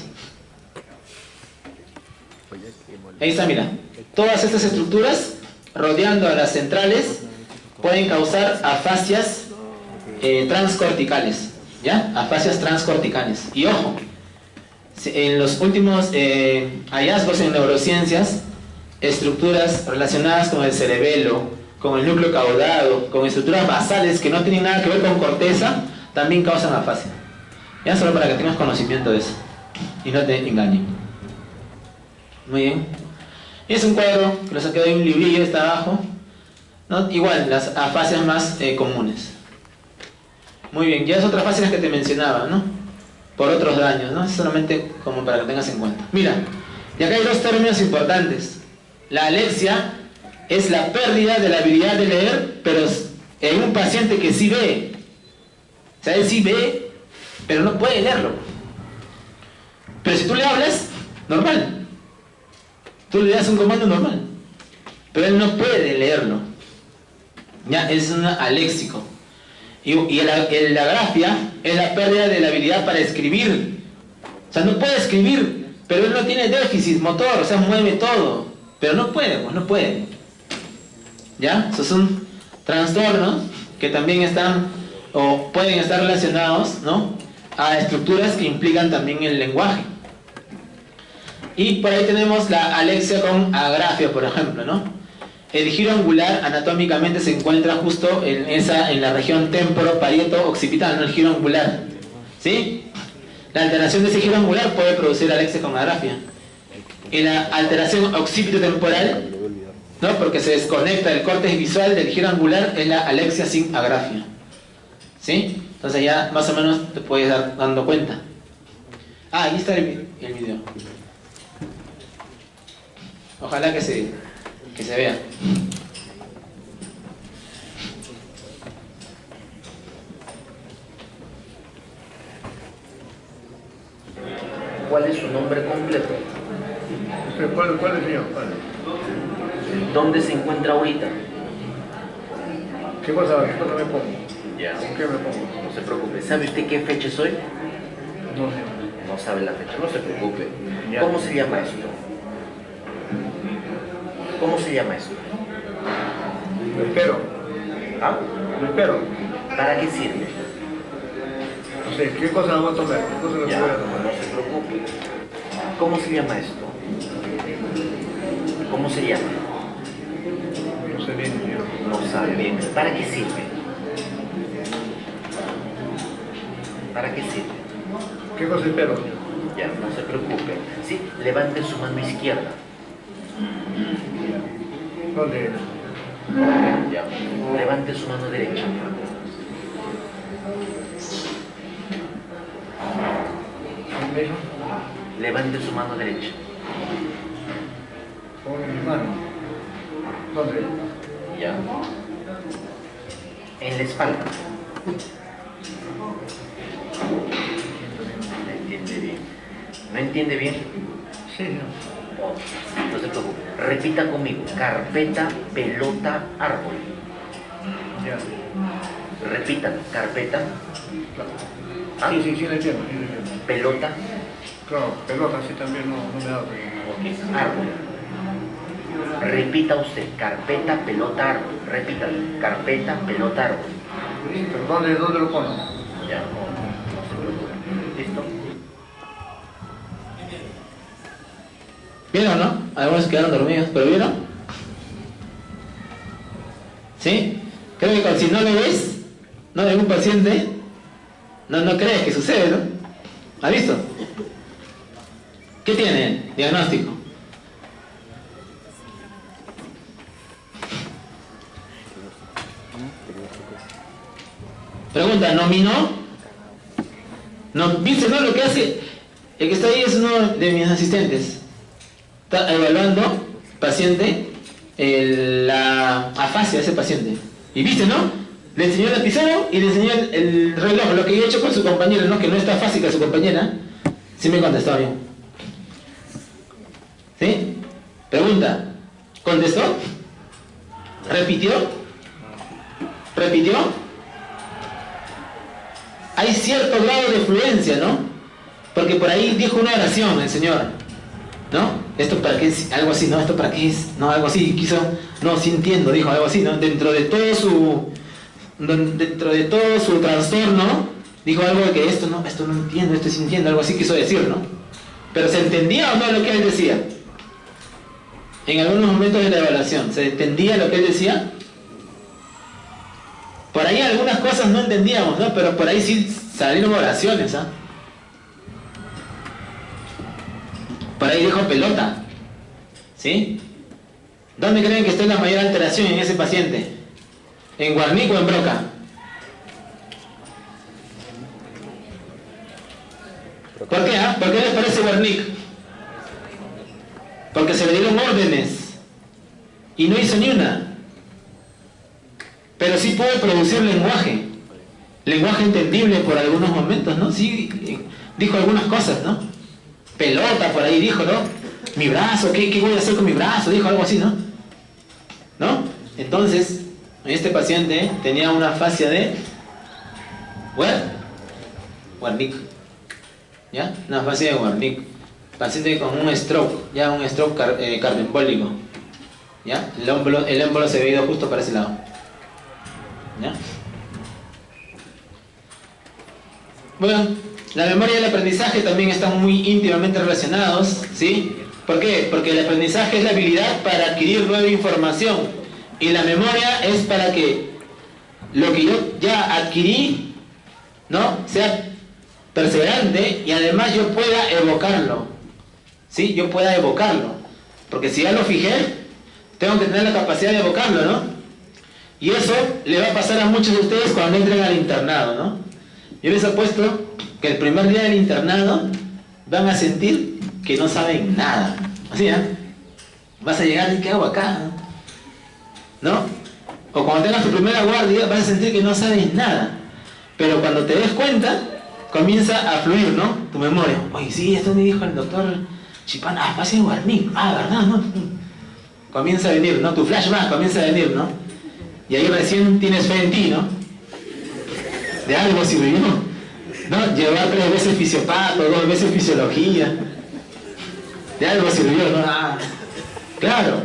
Ahí está, mira. Todas estas estructuras, rodeando a las centrales, pueden causar afasias transcorticales, ¿ya? Afasias transcorticales. Y ojo, en los últimos hallazgos en neurociencias, estructuras relacionadas con el cerebelo, con el núcleo caudado, con estructuras basales que no tienen nada que ver con corteza, también causan afasia. Ya, solo para que tengas conocimiento de eso y no te engañen. Muy bien. Y es un cuadro que lo saqué de un librillo, está abajo, ¿no? Igual, las afasias más comunes. Muy bien, ya es otra afasia que te mencionaba, ¿no? Por otros daños, ¿no? Es solamente como para que tengas en cuenta. Mira, y acá hay dos términos importantes. La alexia es la pérdida de la habilidad de leer, pero en un paciente que sí ve. O sea, él sí ve, pero no puede leerlo. Pero si tú le hablas, normal. Tú le das un comando normal. Pero él no puede leerlo. Ya, es un aléxico. Y la grafia es la pérdida de la habilidad para escribir. O sea, no puede escribir, pero él no tiene déficit motor, o sea, mueve todo. Pero no puede, pues no puede. ¿Ya? Esos son trastornos que también están o pueden estar relacionados, ¿no?, a estructuras que implican también el lenguaje. Y por ahí tenemos la alexia con agrafia, por ejemplo, ¿no? El giro angular anatómicamente se encuentra justo en la región temporo-parieto-occipital, ¿no? El giro angular, ¿sí? La alteración de ese giro angular puede producir alexia con agrafia. Y la alteración occipito-temporal, ¿no?, porque se desconecta el córtex visual del giro angular, es la alexia sin agrafia, ¿sí? Entonces ya más o menos te puedes dar dando cuenta. Ah, ahí está el video. Ojalá que se vea. ¿Cuál es su nombre completo? ¿Cuál es mío? ¿Cuál? ¿Dónde se encuentra ahorita? ¿Qué cosa me pongo? Ya. ¿Con qué me pongo? No se preocupe. ¿Sabe usted qué fecha es hoy? No sé. No sabe la fecha, no se preocupe. Ya. ¿Cómo se llama esto? ¿Cómo se llama esto? Lo espero. ¿Ah? Lo espero. ¿Para qué sirve? No sé, ¿qué cosa me voy a tomar? ¿Qué cosa me Ya, voy a tomar? no se preocupe. ¿Cómo se llama esto? ¿Cómo se llama? No sé bien, tío. No sabe bien. ¿Para qué sirve? ¿Para qué sirve? ¿Qué cosa espero? Ya, no se preocupe. Sí, levante su mano izquierda. ¿Dónde? Ya. Levante su mano derecha. ¿Dónde? Levante su mano derecha. Con mi mano. ¿Dónde? Ya. En la espalda. No entiende bien. ¿No entiende bien? Sí, no. No se preocupe. Repita conmigo. Carpeta, pelota, árbol. Ya. Repitan. Carpeta, ¿Ah? Sí, sí, le entiendo, sí, le entiendo. Pelota. Claro, pelota sí también no me da. Ok. Árbol. Repita usted. Carpeta, pelota, árbol. Repítalo. Carpeta, pelota, árbol. Pero ¿dónde lo ponen? Ya, no se preocupe. ¿Listo? ¿Vieron, no? Algunos quedaron dormidos, pero ¿vieron? ¿Sí? Creo que si no lo ves, no de un paciente, no crees que sucede, ¿no? ¿Has visto? ¿Qué tiene? Diagnóstico. Pregunta, ¿nominó? ¿No? ¿Viste, no? Lo que hace, el que está ahí es uno de mis asistentes. Está evaluando paciente la afasia de ese paciente. Y viste, ¿no? Le enseñó el lapicero y le enseñó el reloj, lo que yo he hecho con su compañera, ¿no? Que no está fásica su compañera. Sí me contestó bien. ¿Sí? Pregunta, ¿contestó? ¿Repitió? ¿Repitió? Hay cierto grado de fluencia, ¿no? Porque por ahí dijo una oración el Señor, ¿no? ¿Esto para qué es? Algo así, ¿no? ¿Esto para qué es? No, algo así, quiso... No, sí entiendo, dijo algo así, ¿no? Dentro de todo su trastorno, dijo algo de que esto no entiendo, estoy sintiendo, algo así quiso decir, ¿no? Pero ¿se entendía o no lo que él decía? En algunos momentos de la evaluación, ¿se entendía lo que él decía? Por ahí algunas cosas no entendíamos, ¿no? Pero por ahí sí salieron oraciones, ¿ah? Por ahí dijo pelota, ¿sí? ¿Dónde creen que está la mayor alteración en ese paciente? ¿En Wernicke o en Broca? ¿Por qué? Ah? ¿Por qué les parece Wernicke? Porque se le dieron órdenes y no hizo ni una. Pero sí puede producir lenguaje entendible por algunos momentos, ¿no? Sí, dijo algunas cosas, ¿no? Pelota, por ahí dijo, ¿no? Mi brazo, ¿qué voy a hacer con mi brazo? Dijo algo así, ¿no? ¿No? Entonces, este paciente tenía una afasia de Wernicke, ¿ya? Una afasia de Wernicke. Paciente con un stroke, ya un stroke cardioembólico, ¿ya? El émbolo se ve ido justo para ese lado, ¿ya? Bueno, la memoria y el aprendizaje también están muy íntimamente relacionados, ¿sí? ¿Por qué? Porque el aprendizaje es la habilidad para adquirir nueva información y la memoria es para que lo que yo ya adquirí, ¿no?, sea perseverante y además yo pueda evocarlo, ¿sí? Yo pueda evocarlo, porque si ya lo fijé, tengo que tener la capacidad de evocarlo, ¿no? Y eso le va a pasar a muchos de ustedes cuando entren al internado, ¿no? Yo les apuesto que el primer día del internado van a sentir que no saben nada. Así, ¿eh? Vas a llegar y ¿qué hago acá? ¿No? O cuando tengas tu primera guardia vas a sentir que no sabes nada. Pero cuando te des cuenta, comienza a fluir, ¿no? Tu memoria. Oye, sí, esto me dijo el doctor Chipán. Ah, pasa en Wernicke. Ah, ¿verdad? ¿No? Comienza a venir, ¿no? Tu flashback comienza a venir, ¿no? Y ahí recién tienes fe en ti, ¿no? De algo sirvió, ¿no? Llevar 3 veces fisiopato, 2 veces fisiología. De algo sirvió, ¿no? Ah, claro.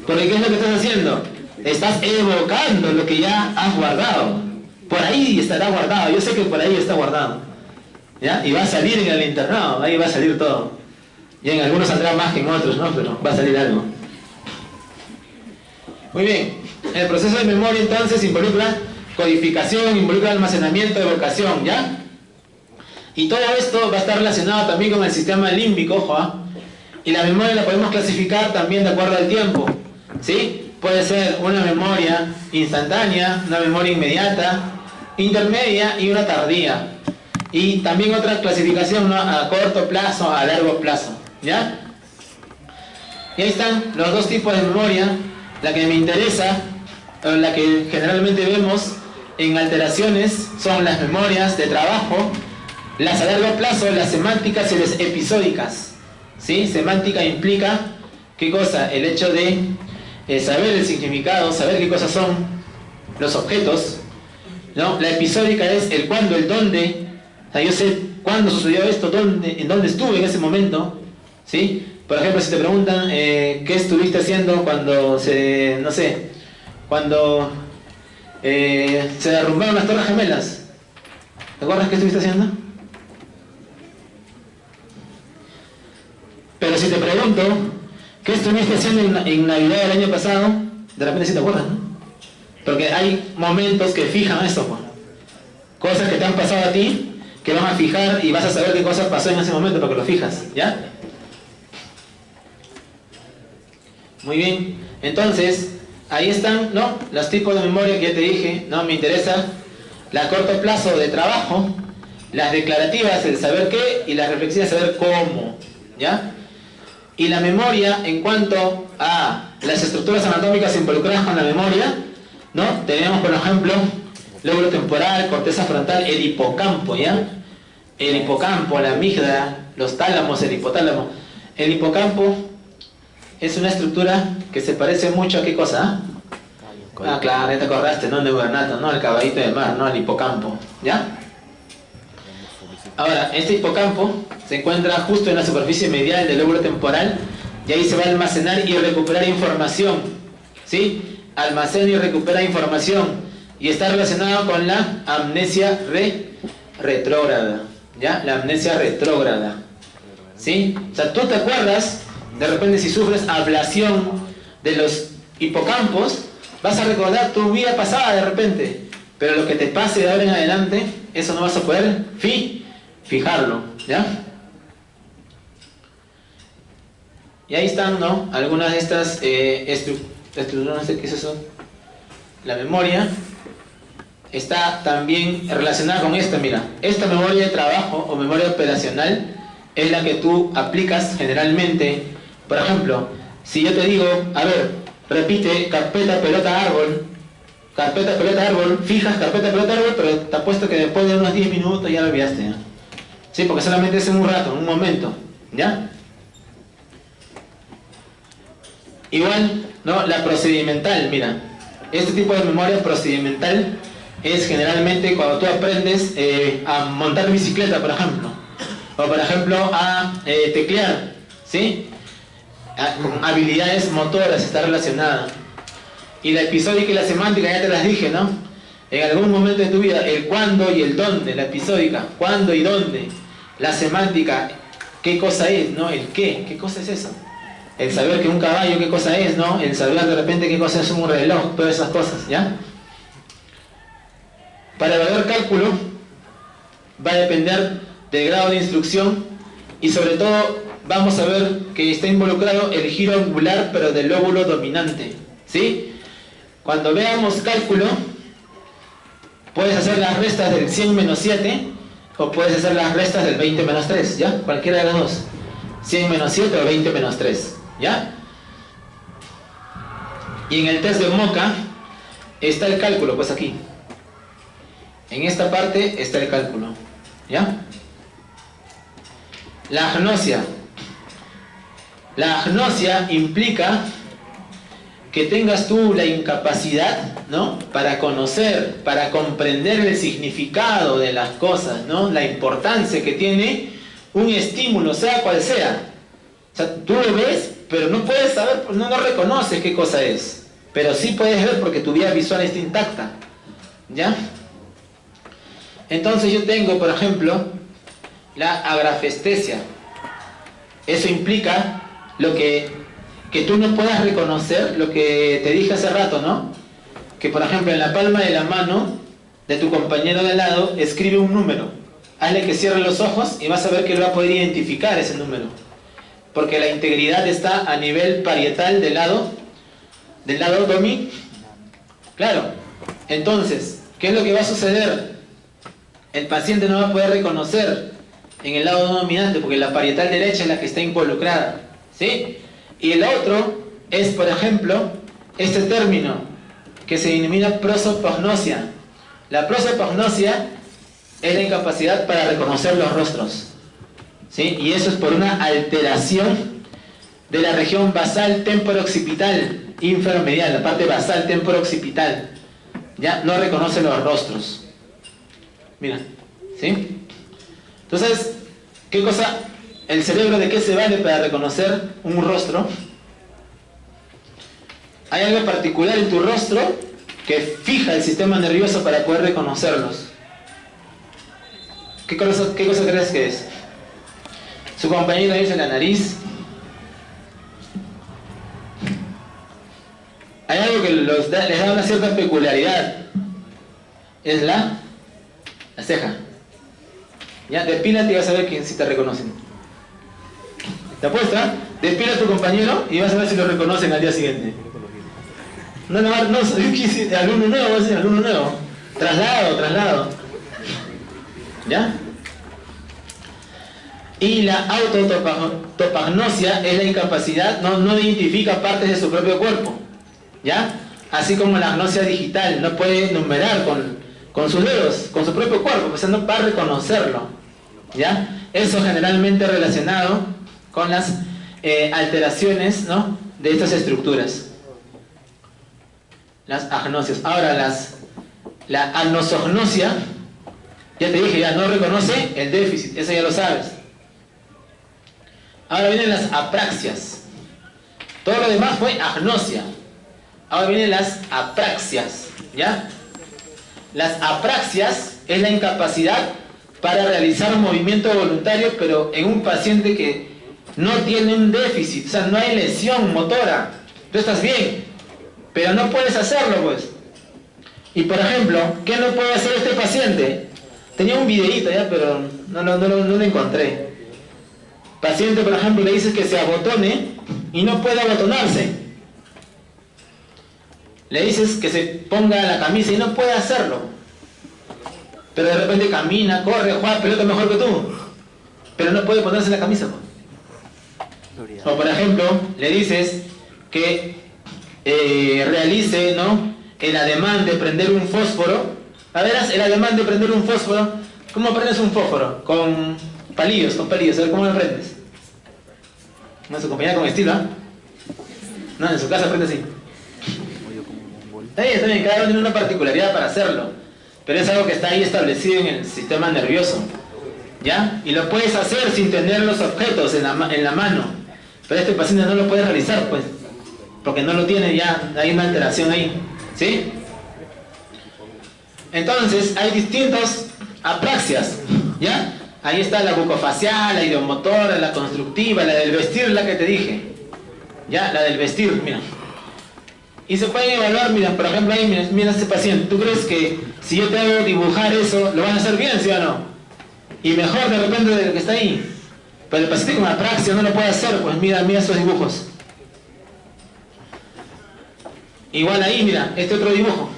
Porque ¿qué es lo que estás haciendo? Estás evocando lo que ya has guardado. Por ahí estará guardado, yo sé que por ahí está guardado, ¿ya? Y va a salir en el internado, ahí va a salir todo. Y en algunos saldrá más que en otros, ¿no? Pero va a salir algo. Muy bien. El proceso de memoria entonces involucra codificación, involucra almacenamiento, evocación, ¿ya? Y todo esto va a estar relacionado también con el sistema límbico, ojo, ¿eh? Y la memoria la podemos clasificar también de acuerdo al tiempo, ¿sí? Puede ser una memoria instantánea, una memoria inmediata, intermedia y una tardía. Y también otra clasificación, ¿no?, a corto plazo, a largo plazo, ¿ya? Y ahí están los dos tipos de memoria. La que me interesa, o la que generalmente vemos en alteraciones, son las memorias de trabajo, las a largo plazo, las semánticas y las episódicas, ¿sí? Semántica implica, ¿qué cosa? El hecho de saber el significado, saber qué cosas son los objetos. ¿no? La episódica es el cuándo, el dónde. O sea, yo sé cuándo sucedió esto, dónde, en dónde estuve en ese momento, ¿sí? Por ejemplo, si te preguntan qué estuviste haciendo cuando no sé, cuando se derrumbaron las Torres Gemelas. ¿Te acuerdas qué estuviste haciendo? Pero si te pregunto qué estuviste haciendo en Navidad del año pasado, de repente sí te acuerdas, ¿no? Porque hay momentos que fijan eso, pues. Cosas que te han pasado a ti, que van a fijar y vas a saber qué cosa pasó en ese momento porque lo fijas, ¿ya? Muy bien, entonces, ahí están, ¿no? Los tipos de memoria que ya te dije, ¿no? Me interesa la a corto plazo de trabajo, las declarativas, el saber qué, y las reflexivas, saber cómo, ¿ya? Y la memoria, en cuanto a las estructuras anatómicas involucradas con la memoria, ¿no? Tenemos, por ejemplo, lóbulo temporal, corteza frontal, el hipocampo, ¿ya? El hipocampo, la amígdala, los tálamos, el hipotálamo. El hipocampo es una estructura que se parece mucho a ¿qué cosa? Ah, claro, ya te acordaste, ¿no? El neuronato, ¿no? El caballito de mar, ¿no? El hipocampo, ¿ya? Ahora, este hipocampo se encuentra justo en la superficie medial del lóbulo temporal y ahí se va a almacenar y recuperar información, ¿sí? Almacena y recupera información y está relacionado con la amnesia retrógrada, ¿ya? La amnesia retrógrada, ¿sí? O sea, tú te acuerdas, de repente si sufres ablación de los hipocampos, vas a recordar tu vida pasada de repente, pero lo que te pase de ahora en adelante, eso no vas a poder fijarlo, ¿ya? Y ahí están, ¿no? Algunas de estas estructuras, no sé qué es eso. La memoria está también relacionada con esta, mira. Esta memoria de trabajo o memoria operacional es la que tú aplicas generalmente. Por ejemplo, si yo te digo, a ver, repite carpeta, pelota, árbol. Carpeta, pelota, árbol. Fijas carpeta, pelota, árbol, pero te apuesto que después de unos 10 minutos ya lo olvidaste, ¿ya? Sí, porque solamente es en un rato, en un momento, ¿ya? Igual, ¿no? La procedimental, mira. Este tipo de memoria procedimental es generalmente cuando tú aprendes a montar bicicleta, por ejemplo. O, por ejemplo, a teclear, ¿sí? Con habilidades motoras está relacionada. Y la episódica y la semántica ya te las dije, ¿no? En algún momento de tu vida, el cuándo y el dónde, la episódica, cuándo y dónde. La semántica, qué cosa es, ¿no? El qué cosa es eso. El saber que un caballo, qué cosa es, ¿no? El saber de repente qué cosa es un reloj, todas esas cosas, ¿ya? Para evaluar cálculo, va a depender del grado de instrucción y sobre todo vamos a ver que está involucrado el giro angular, pero del lóbulo dominante, ¿sí? Cuando veamos cálculo, puedes hacer las restas del 100 menos 7 o puedes hacer las restas del 20 menos 3, ¿ya? Cualquiera de las dos. 100 menos 7 o 20 menos 3, ¿ya? Y en el test de Moca está el cálculo, pues aquí. En esta parte está el cálculo, ¿ya? La agnosia. La agnosia implica que tengas tú la incapacidad, ¿no? Para conocer, para comprender el significado de las cosas, ¿no? La importancia que tiene un estímulo, sea cual sea. O sea, tú lo ves, pero no puedes saber, no reconoces qué cosa es. Pero sí puedes ver porque tu vía visual está intacta, ¿ya? Entonces yo tengo, por ejemplo, la agrafestesia. Eso implica lo que tú no puedas reconocer, lo que te dije hace rato, ¿no? Que por ejemplo en la palma de la mano de tu compañero de al lado escribe un número. Hazle que cierre los ojos y vas a ver que él va a poder identificar ese número. Porque la integridad está a nivel parietal del lado domi. Claro. Entonces, ¿qué es lo que va a suceder? El paciente no va a poder reconocer en el lado dominante porque la parietal derecha es la que está involucrada, ¿sí? Y el otro es, por ejemplo, este término que se denomina prosopagnosia. La prosopagnosia es la incapacidad para reconocer los rostros, ¿sí? Y eso es por una alteración de la región basal temporooccipital inferomedial, la parte basal temporooccipital. Ya no reconoce los rostros. Mira, ¿sí? Entonces, ¿qué cosa? ¿El cerebro de qué se vale para reconocer un rostro? Hay algo particular en tu rostro que fija el sistema nervioso para poder reconocerlos. ¿Qué cosa crees que es? Su compañero dice la nariz. Hay algo que les da una cierta peculiaridad. Es la ceja. Ya, depílate y vas a ver si te reconocen. ¿Te apuesta? Despila a tu compañero y vas a ver si lo reconocen al día siguiente. No, alumno nuevo, alumno nuevo. Traslado. ¿Ya? Y la autotopagnosia es la incapacidad, no identifica partes de su propio cuerpo. ¿Ya? Así como la agnosia digital, no puede numerar con sus dedos, con su propio cuerpo, o sea, no va a reconocerlo. ¿Ya? Eso generalmente relacionado con las alteraciones, ¿no?, de estas estructuras. Las agnosias. Ahora, la anosognosia, ya te dije, ya no reconoce el déficit, eso ya lo sabes. Ahora vienen las apraxias. Todo lo demás fue agnosia. Ahora vienen las apraxias, ¿ya? Las apraxias es la incapacidad para realizar un movimiento voluntario, pero en un paciente que no tiene un déficit, o sea, no hay lesión motora. Tú estás bien, pero no puedes hacerlo, pues. Y por ejemplo, ¿qué no puede hacer este paciente? Tenía un videíto ya, pero no lo encontré. Paciente, por ejemplo, le dices que se abotone y no puede abotonarse. Le dices que se ponga la camisa y no puede hacerlo. Pero de repente camina, corre, juega pelota mejor que tú. Pero no puede ponerse la camisa. O por ejemplo, le dices que realice, ¿no?, el ademán de prender un fósforo. A ver, el ademán de prender un fósforo. ¿Cómo prendes un fósforo? Con palillos. A ver, ¿cómo lo prendes? No, su compañera con estilo, ¿ah? No, en su casa prende así. Está bien, cada uno tiene una particularidad para hacerlo, pero es algo que está ahí establecido en el sistema nervioso, ¿ya? Y lo puedes hacer sin tener los objetos en la mano, pero este paciente no lo puede realizar, pues, porque no lo tiene, ya hay una alteración ahí, ¿sí? Entonces, hay distintas apraxias, ¿ya? Ahí está la bucofacial, la ideomotora, la constructiva, la del vestir, la que te dije, ¿ya? La del vestir, mira. Y se pueden evaluar, mira, por ejemplo, ahí, mira este paciente. ¿Tú crees que si yo te hago dibujar eso, lo van a hacer bien, sí o no? Y mejor de repente de lo que está ahí. Pero el paciente con apraxia no lo puede hacer, pues mira esos dibujos. Igual ahí, mira, este otro dibujo.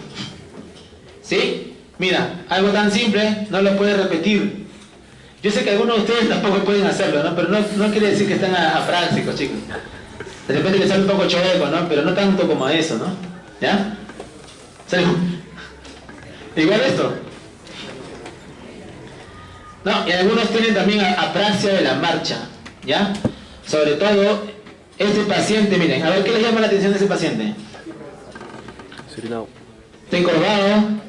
¿Sí? Mira, algo tan simple, no lo puede repetir. Yo sé que algunos de ustedes tampoco pueden hacerlo, ¿no? Pero no quiere decir que están apráxicos, chicos. De repente le sale un poco chueco, ¿no? Pero no tanto como a eso, ¿no? ¿Ya? Igual esto. No, y algunos tienen también apraxia de la marcha, ¿ya? Sobre todo, este paciente, miren, a ver, ¿qué les llama la atención de ese paciente? Está encorvado.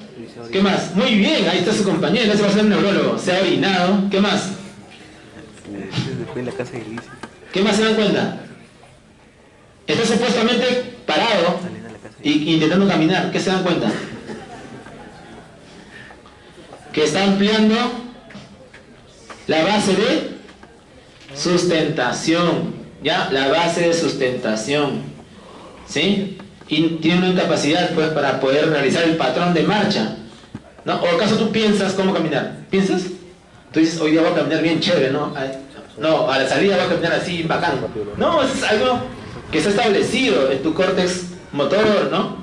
¿Qué más? Muy bien, ahí está su compañero, ese va a ser un neurólogo. Se ha orinado. ¿Qué más? ¿Qué más se dan cuenta? Está supuestamente parado y intentando caminar. ¿Qué se dan cuenta? Que está ampliando la base de sustentación. ¿Ya? La base de sustentación. ¿Sí? Y tiene una incapacidad, pues, para poder realizar el patrón de marcha, ¿no? O acaso tú piensas cómo caminar. ¿Piensas? Tú dices, hoy día voy a caminar bien chévere, ¿no? No, a la salida voy a caminar así, bacán. No, eso es algo que está establecido en tu córtex motor, ¿no?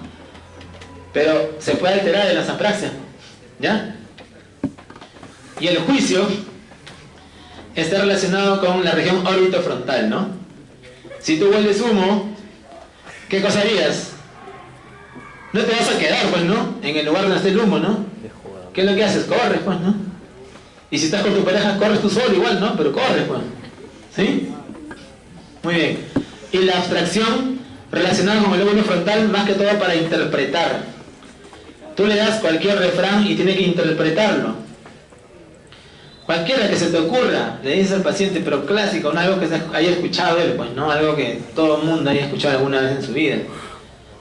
Pero se puede alterar en la apraxia, ¿ya? Y el juicio está relacionado con la región orbitofrontal, ¿no? Si tú hueles humo, ¿qué cosa harías? No te vas a quedar, pues, ¿no? En el lugar donde esté el humo, ¿no? ¿Qué es lo que haces? Corres, pues, ¿no? Y si estás con tu pareja, corres tú solo igual, ¿no? Pero corres, pues. ¿Sí? Muy bien. Y la abstracción relacionada con el lóbulo frontal, más que todo para interpretar. Tú le das cualquier refrán y tiene que interpretarlo. Cualquiera que se te ocurra, le dices al paciente, pero clásico, no algo que se haya escuchado él, pues no algo que todo el mundo haya escuchado alguna vez en su vida.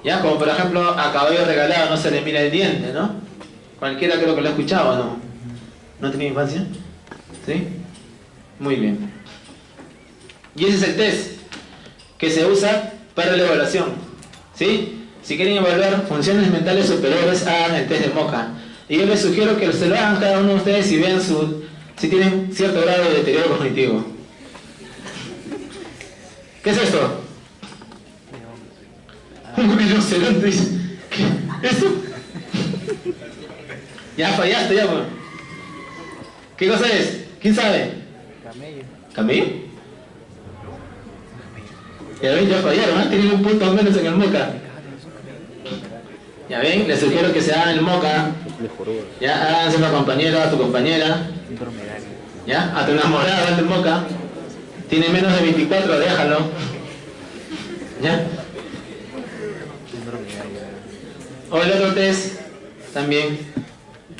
Ya, como por ejemplo, a caballo regalado no se le mira el diente, ¿no? Cualquiera creo que lo ha escuchado, ¿no? ¿No tenía infancia? ¿Sí? Muy bien. Y ese es el test que se usa para la evaluación, ¿sí? Si quieren evaluar funciones mentales superiores, hagan el test de Mocha. Y yo les sugiero que se lo hagan cada uno de ustedes y vean si tienen cierto grado de deterioro cognitivo. ¿Qué es esto? Un rinoceronte, dice. ¿Qué? ¿Esto? Ya fallaste, ya, pues. ¿Qué cosa es? ¿Quién sabe? Camello. ¿Camello? Ya ven, ya fallaron, tienen un punto menos en el Mocha. Ya ven, les sugiero que se hagan el Mocha. Ya, háganse una compañera, a tu compañera. Ya, a tu enamorado, hazle el Mocha. Tiene menos de 24, déjalo. Ya. O el otro test también.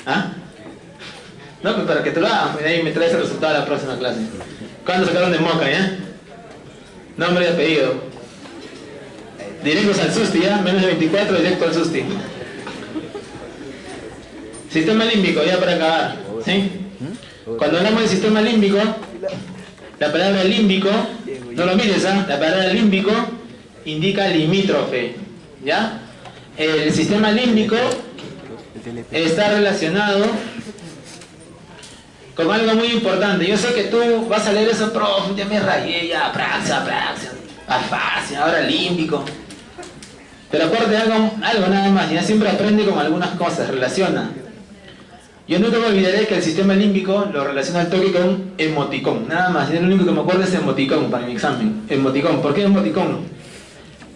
¿Ah? No, pues para que te lo hagan, pues ahí me traes el resultado a la próxima clase. ¿Cuándo sacaron de Mocha, ya? Nombre y apellido. Directos al SUSTI, ¿ya? Menos de 24, directo al SUSTI. Sistema límbico, ya para acabar, ¿sí? Cuando hablamos del sistema límbico, la palabra límbico, no lo mires, ¿ah? La palabra límbico indica limítrofe, ¿ya? El sistema límbico está relacionado con algo muy importante. Yo sé que tú vas a leer eso, profe, ya me rayé, ya, praxia, afasia, ahora límbico. Pero acuérdate algo nada más, ya siempre aprende con algunas cosas, relaciona. Yo nunca me olvidaré que el sistema límbico lo relaciona al toque con emoticón, nada más. Y lo único que me acuerdo es emoticón para mi examen. Emoticón, ¿por qué emoticón?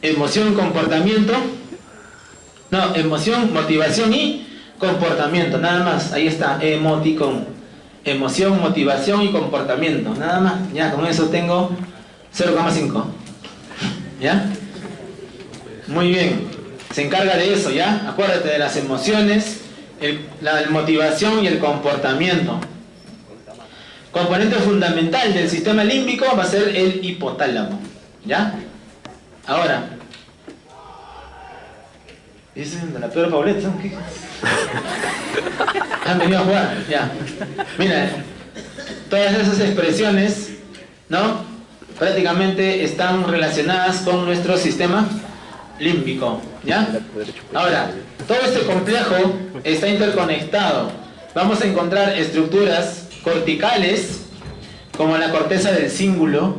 Emoción, comportamiento. No, emoción, motivación y comportamiento, nada más. Ahí está, emoticón. Emoción, motivación y comportamiento, nada más. Ya, con eso tengo 0,5. ¿Ya? Muy bien. Se encarga de eso, ¿ya? Acuérdate de las emociones, la motivación y el comportamiento. Componente fundamental del sistema límbico va a ser el hipotálamo, ¿ya? Ahora, ¿es de la peor Paulette? ¿Qué? Han venido a jugar, ya. Mira, todas esas expresiones, ¿no? Prácticamente están relacionadas con nuestro sistema límbico, ¿ya? Ahora, todo este complejo está interconectado. Vamos a encontrar estructuras corticales, como la corteza del cíngulo,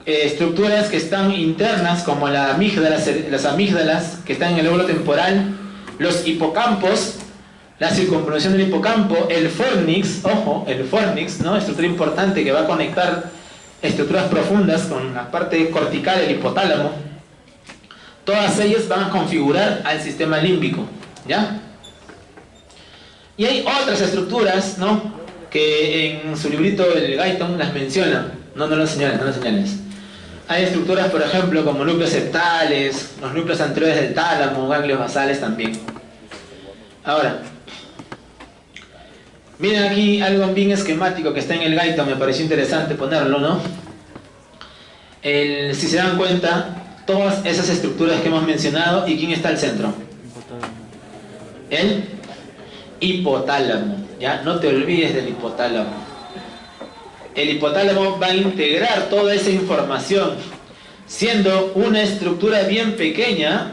estructuras que están internas, como las amígdalas, que están en el lóbulo temporal, los hipocampos, la circunvolución del hipocampo, el fornix, ojo, el fornix, ¿no? Estructura importante que va a conectar estructuras profundas con la parte cortical del hipotálamo. Todas ellas van a configurar al sistema límbico, ¿ya? Y hay otras estructuras, ¿no? Que en su librito el Guyton las menciona. No lo señales. Hay estructuras, por ejemplo, como núcleos septales, los núcleos anteriores del tálamo, ganglios basales también. Ahora, miren aquí algo bien esquemático que está en el Guyton, me pareció interesante ponerlo, ¿no? Si se dan cuenta, todas esas estructuras que hemos mencionado, ¿y quién está al centro? El hipotálamo, ¿ya? No te olvides del hipotálamo. El hipotálamo va a integrar toda esa información, siendo una estructura bien pequeña,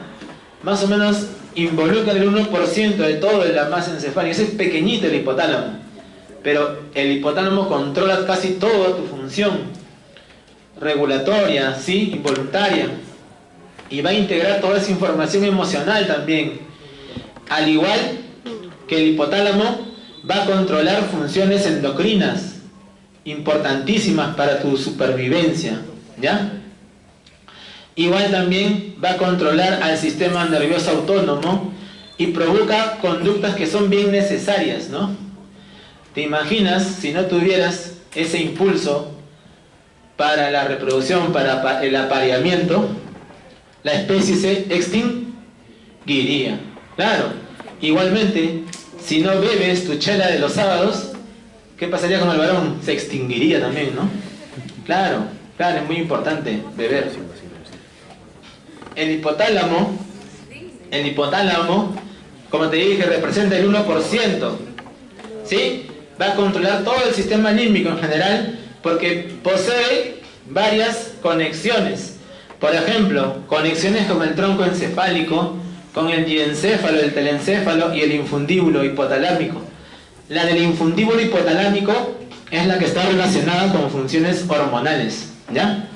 más o menos involucra el 1% de toda la masa encefálica. Ese es pequeñito el hipotálamo, pero el hipotálamo controla casi toda tu función regulatoria, ¿sí? Involuntaria. Y va a integrar toda esa información emocional también. Al igual que el hipotálamo va a controlar funciones endocrinas importantísimas para tu supervivencia, ¿ya? Igual también va a controlar al sistema nervioso autónomo y provoca conductas que son bien necesarias, ¿no? ¿Te imaginas si no tuvieras ese impulso para la reproducción, para el apareamiento? La especie se extinguiría. Claro, igualmente, si no bebes tu chela de los sábados, ¿Qué pasaría con el varón? Se extinguiría también, ¿no? Claro, claro, es muy importante beber. El hipotálamo, como te dije, representa el 1%, ¿sí? Va a controlar todo el sistema límbico en general, porque posee varias conexiones. Por ejemplo, conexiones con el tronco encefálico, con el diencéfalo, el telencéfalo y el infundíbulo hipotalámico. La del infundíbulo hipotalámico es la que está relacionada con funciones hormonales, ¿ya?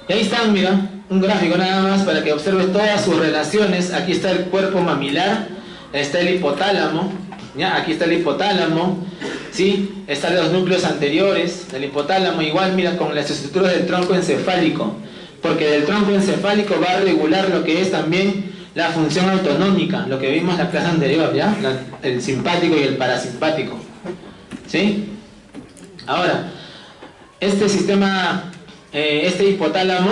Y ahí están, mira, un gráfico nada más para que observes todas sus relaciones. Aquí está el cuerpo mamilar, está el hipotálamo, ¿ya? Aquí está el hipotálamo, ¿sí? Están los núcleos anteriores del hipotálamo, igual, mira, con las estructuras del tronco encefálico, porque del tronco encefálico va a regular lo que es también la función autonómica, lo que vimos en la clase anterior, ¿ya? El simpático y el parasimpático, ¿sí? Ahora, este sistema, este hipotálamo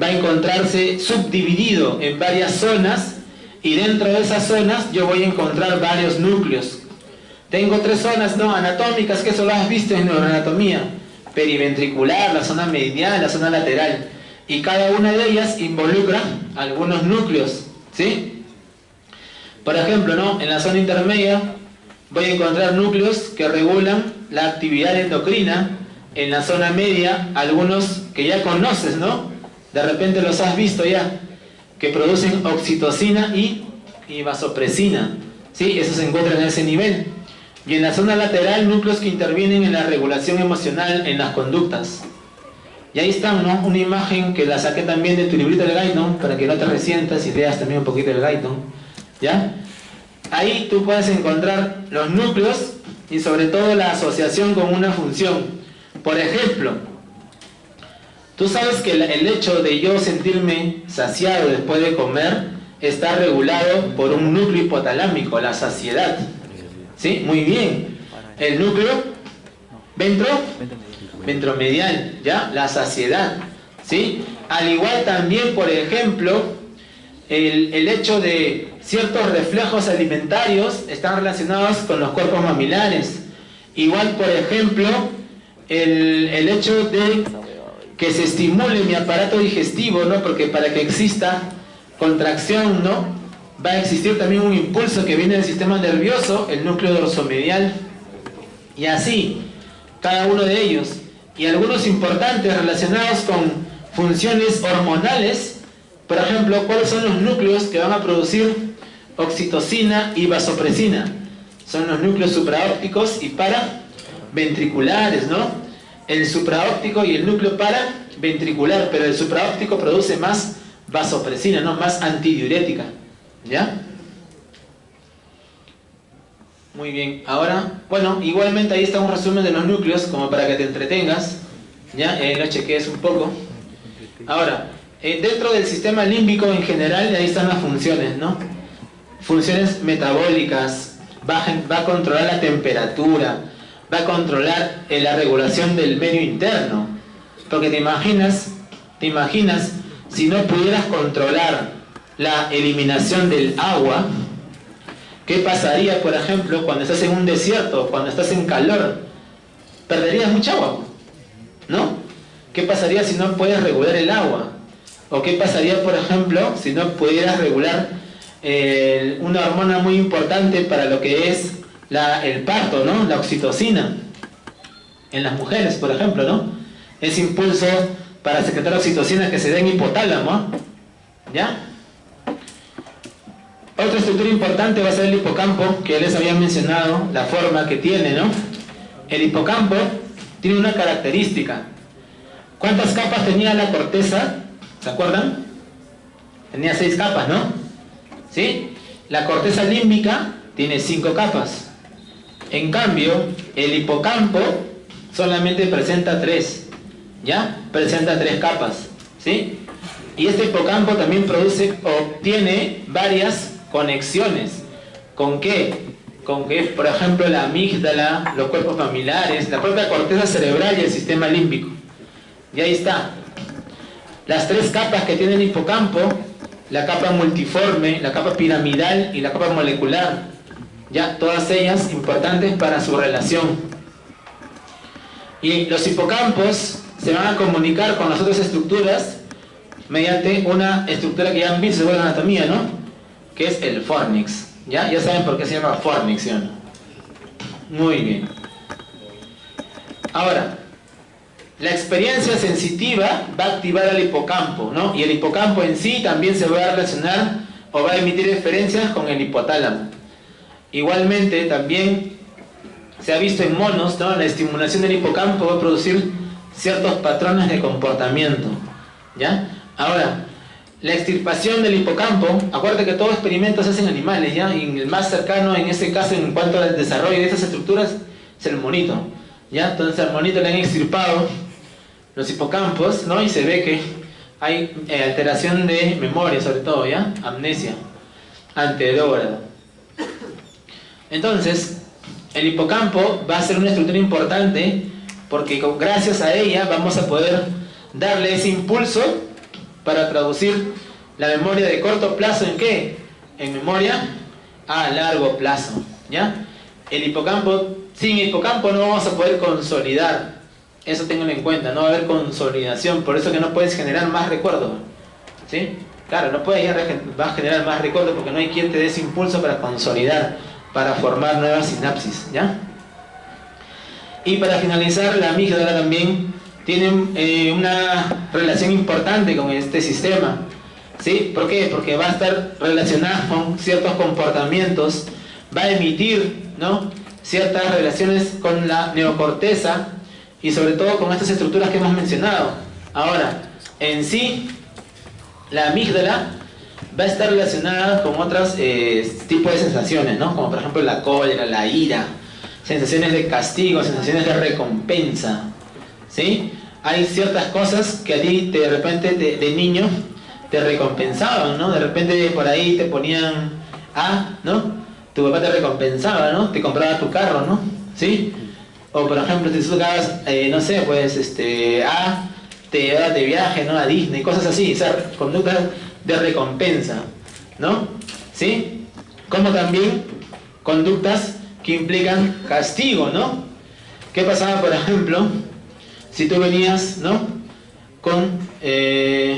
va a encontrarse subdividido en varias zonas, y dentro de esas zonas yo voy a encontrar varios núcleos. Tengo 3 zonas, ¿no?, anatómicas, que eso lo has visto en neuroanatomía: periventricular, la zona medial, la zona lateral, y cada una de ellas involucra algunos núcleos, ¿sí? Por ejemplo, ¿no?, en la zona intermedia voy a encontrar núcleos que regulan la actividad endocrina. En la zona media, algunos que ya conoces, ¿no?, de repente los has visto ya, que producen oxitocina y vasopresina, ¿sí? Eso se encuentra en ese nivel. Y en la zona lateral, núcleos que intervienen en la regulación emocional, en las conductas. Y ahí están, ¿no?, una imagen que la saqué también de tu librito del Guyton, para que no te resientas y veas también un poquito del Guyton, ¿ya? Ahí tú puedes encontrar los núcleos y sobre todo la asociación con una función. Por ejemplo, tú sabes que el hecho de yo sentirme saciado después de comer está regulado por un núcleo hipotalámico, la saciedad, ¿sí? Muy bien. El núcleo ventromedial, ¿ya? La saciedad, ¿sí? Al igual también, por ejemplo, el hecho de ciertos reflejos alimentarios están relacionados con los cuerpos mamilares. Igual, por ejemplo, el hecho de que se estimule mi aparato digestivo, ¿no? Porque para que exista contracción, ¿no?, va a existir también un impulso que viene del sistema nervioso, el núcleo dorsomedial, y así, cada uno de ellos. Y algunos importantes relacionados con funciones hormonales, por ejemplo, ¿cuáles son los núcleos que van a producir oxitocina y vasopresina? Son los núcleos supraópticos y paraventriculares, ¿no? El supraóptico y el núcleo paraventricular, pero el supraóptico produce más vasopresina, ¿no?, más antidiurética, ¿ya? Muy bien, ahora, bueno, igualmente ahí está un resumen de los núcleos, como para que te entretengas, ¿ya? Lo chequees un poco. Ahora, dentro del sistema límbico en general, ahí están las funciones, ¿no? Funciones metabólicas, va a controlar la temperatura, va a controlar la regulación del medio interno. Porque te imaginas, si no pudieras controlar la eliminación del agua, ¿qué pasaría, por ejemplo, cuando estás en un desierto, cuando estás en calor? Perderías mucha agua, ¿no? ¿Qué pasaría si no puedes regular el agua? ¿O qué pasaría, por ejemplo, si no pudieras regular una hormona muy importante para lo que es el parto, ¿no?, la oxitocina? En las mujeres, por ejemplo, ¿no?, ese impulso para secretar oxitocina que se da en hipotálamo, ¿ya? Otra estructura importante va a ser el hipocampo, que ya les había mencionado la forma que tiene, ¿no? El hipocampo tiene una característica. ¿Cuántas capas tenía la corteza? ¿Se acuerdan? Tenía 6 capas, ¿no? ¿Sí? La corteza límbica tiene 5 capas. En cambio, el hipocampo solamente presenta 3. ¿Ya? Presenta 3 capas, ¿sí? Y este hipocampo también obtiene varias conexiones. ¿Con qué? Con que, por ejemplo, la amígdala, los cuerpos mamilares, la propia corteza cerebral y el sistema límbico. Y ahí está. Las 3 capas que tiene el hipocampo, la capa multiforme, la capa piramidal y la capa molecular. Ya, todas ellas importantes para su relación. Y los hipocampos se van a comunicar con las otras estructuras mediante una estructura que ya han visto según la anatomía, ¿no? Que es el fornix. ¿Ya? Ya saben por qué se llama fornix, ¿sí o no? Muy bien. Ahora, la experiencia sensitiva va a activar al hipocampo, ¿no? Y el hipocampo en sí también se va a relacionar o va a emitir referencias con el hipotálamo. Igualmente, también se ha visto en monos, ¿no? La estimulación del hipocampo va a producir ciertos patrones de comportamiento, ¿ya? Ahora, la extirpación del hipocampo, acuérdate que todo experimento se hace en animales, ¿ya? Y el más cercano en este caso en cuanto al desarrollo de estas estructuras es el monito, ¿ya? Entonces al monito le han extirpado los hipocampos, ¿no? Y se ve que hay alteración de memoria, sobre todo, ¿ya? Amnesia anterógrada. Entonces, el hipocampo va a ser una estructura importante porque gracias a ella vamos a poder darle ese impulso para traducir la memoria de corto plazo ¿en qué? En memoria a largo plazo, ¿ya? El hipocampo, sin hipocampo no vamos a poder consolidar. Eso tenganlo en cuenta, no va a haber consolidación, por eso que no puedes generar más recuerdo, ¿sí? Claro, no puedes va a generar más recuerdo porque no hay quien te dé ese impulso para consolidar, para formar nuevas sinapsis, ¿ya? Y para finalizar, la amígdala también tiene una relación importante con este sistema, ¿sí? ¿Por qué? Porque va a estar relacionada con ciertos comportamientos, va a emitir, ¿no? Ciertas relaciones con la neocorteza y sobre todo con estas estructuras que hemos mencionado. Ahora, en sí, la amígdala va a estar relacionada con otros tipos de sensaciones, ¿no? Como por ejemplo la cólera, la ira, sensaciones de castigo, sensaciones de recompensa, ¿sí? Hay ciertas cosas que a ti de repente de niño te recompensaban, ¿no? De repente por ahí te ponían ¿no? Tu papá te recompensaba, ¿no? Te compraba tu carro, ¿no? ¿Sí? O por ejemplo, si tú tocabas, no sé, pues, te llevabas de viaje, ¿no? A Disney, cosas así, o sea, conductas de recompensa, ¿no? ¿Sí? Como también conductas que implican castigo, ¿no? ¿Qué pasaba, por ejemplo, si tú venías, ¿no? Con,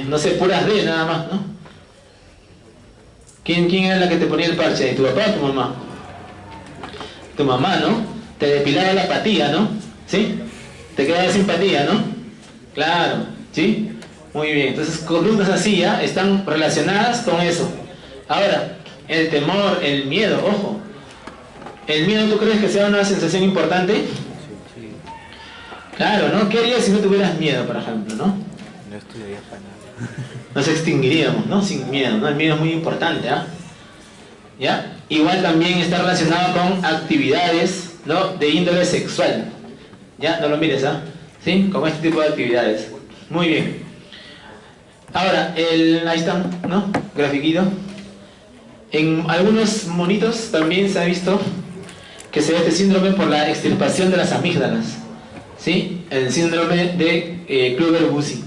no sé, puras D nada más, ¿no? ¿Quién era la que te ponía el parche? ¿Tu papá o tu mamá? Tu mamá, ¿no? Te depilaba la patilla, ¿no? ¿Sí? Te quedaba sin patilla, ¿no? Claro, ¿sí? Muy bien, entonces conductas así ya están relacionadas con eso. Ahora, el temor, el miedo, ojo. ¿El miedo tú crees que sea una sensación importante? Claro, ¿no? ¿Qué harías si no tuvieras miedo, por ejemplo, no? No estudiaría para nada. Nos extinguiríamos, ¿no? Sin miedo, ¿no? El miedo es muy importante, ¿ah? ¿Ya? Igual también está relacionado con actividades, ¿no? De índole sexual. ¿Ya? No lo mires, ¿ah? ¿Sí? Con este tipo de actividades. Muy bien. Ahora, ahí están, ¿no? Grafiquito. En algunos monitos también se ha visto que se ve este síndrome por la extirpación de las amígdalas, ¿sí? El síndrome de Kluver-Bucy.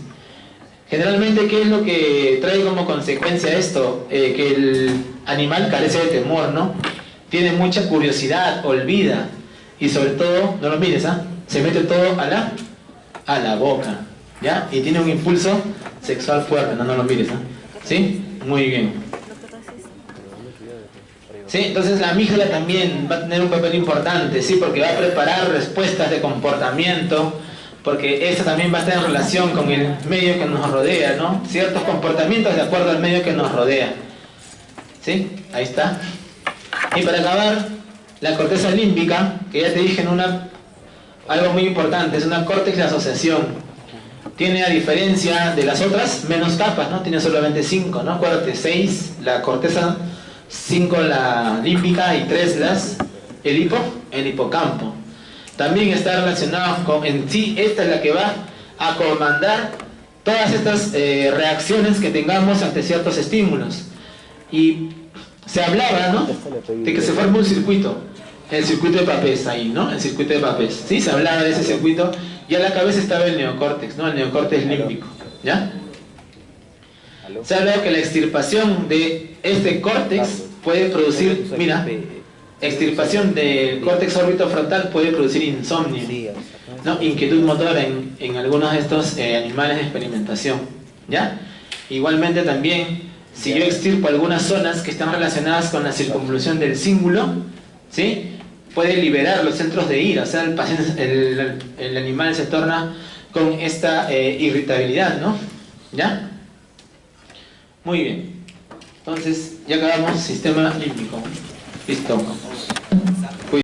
Generalmente, ¿qué es lo que trae como consecuencia esto? Que el animal carece de temor, ¿no? Tiene mucha curiosidad, olvida. Y sobre todo, no lo mires, ¿ah? Se mete todo a la boca, ¿ya? Y tiene un impulso sexual fuerte, no lo mires, ¿ah? ¿Sí? Muy bien. Sí, entonces la amígdala también va a tener un papel importante, ¿sí? Porque va a preparar respuestas de comportamiento, porque esta también va a estar en relación con el medio que nos rodea, ¿no? Ciertos comportamientos de acuerdo al medio que nos rodea. ¿Sí? Ahí está. Y para acabar, la corteza límbica, que ya te dije algo muy importante, es una córtex de asociación. Tiene, a diferencia de las otras, menos capas, ¿no? Tiene solamente 5, ¿no? Acuérdate, 6 la corteza, 5 la límbica y 3 el hipocampo. También está relacionado con, en sí, esta es la que va a comandar todas estas reacciones que tengamos ante ciertos estímulos. Y se hablaba, ¿no? De que se forma un circuito, el circuito de Papez ahí, ¿no? El circuito de Papez, ¿sí? Se hablaba de ese circuito y a la cabeza estaba el neocórtex, ¿no? El neocórtex límbico, ¿ya? Se ha hablado que la extirpación de este córtex puede producir, mira, extirpación del córtex órbito-frontal puede producir insomnio, ¿no? Inquietud motora en algunos de estos animales de experimentación, ¿ya? Igualmente también, si yo extirpo algunas zonas que están relacionadas con la circunvolución del cíngulo, ¿sí? Puede liberar los centros de ira, o sea, el paciente, el animal se torna con esta irritabilidad, ¿no? ¿Ya? Muy bien. Entonces, ya acabamos sistema límbico. Listo.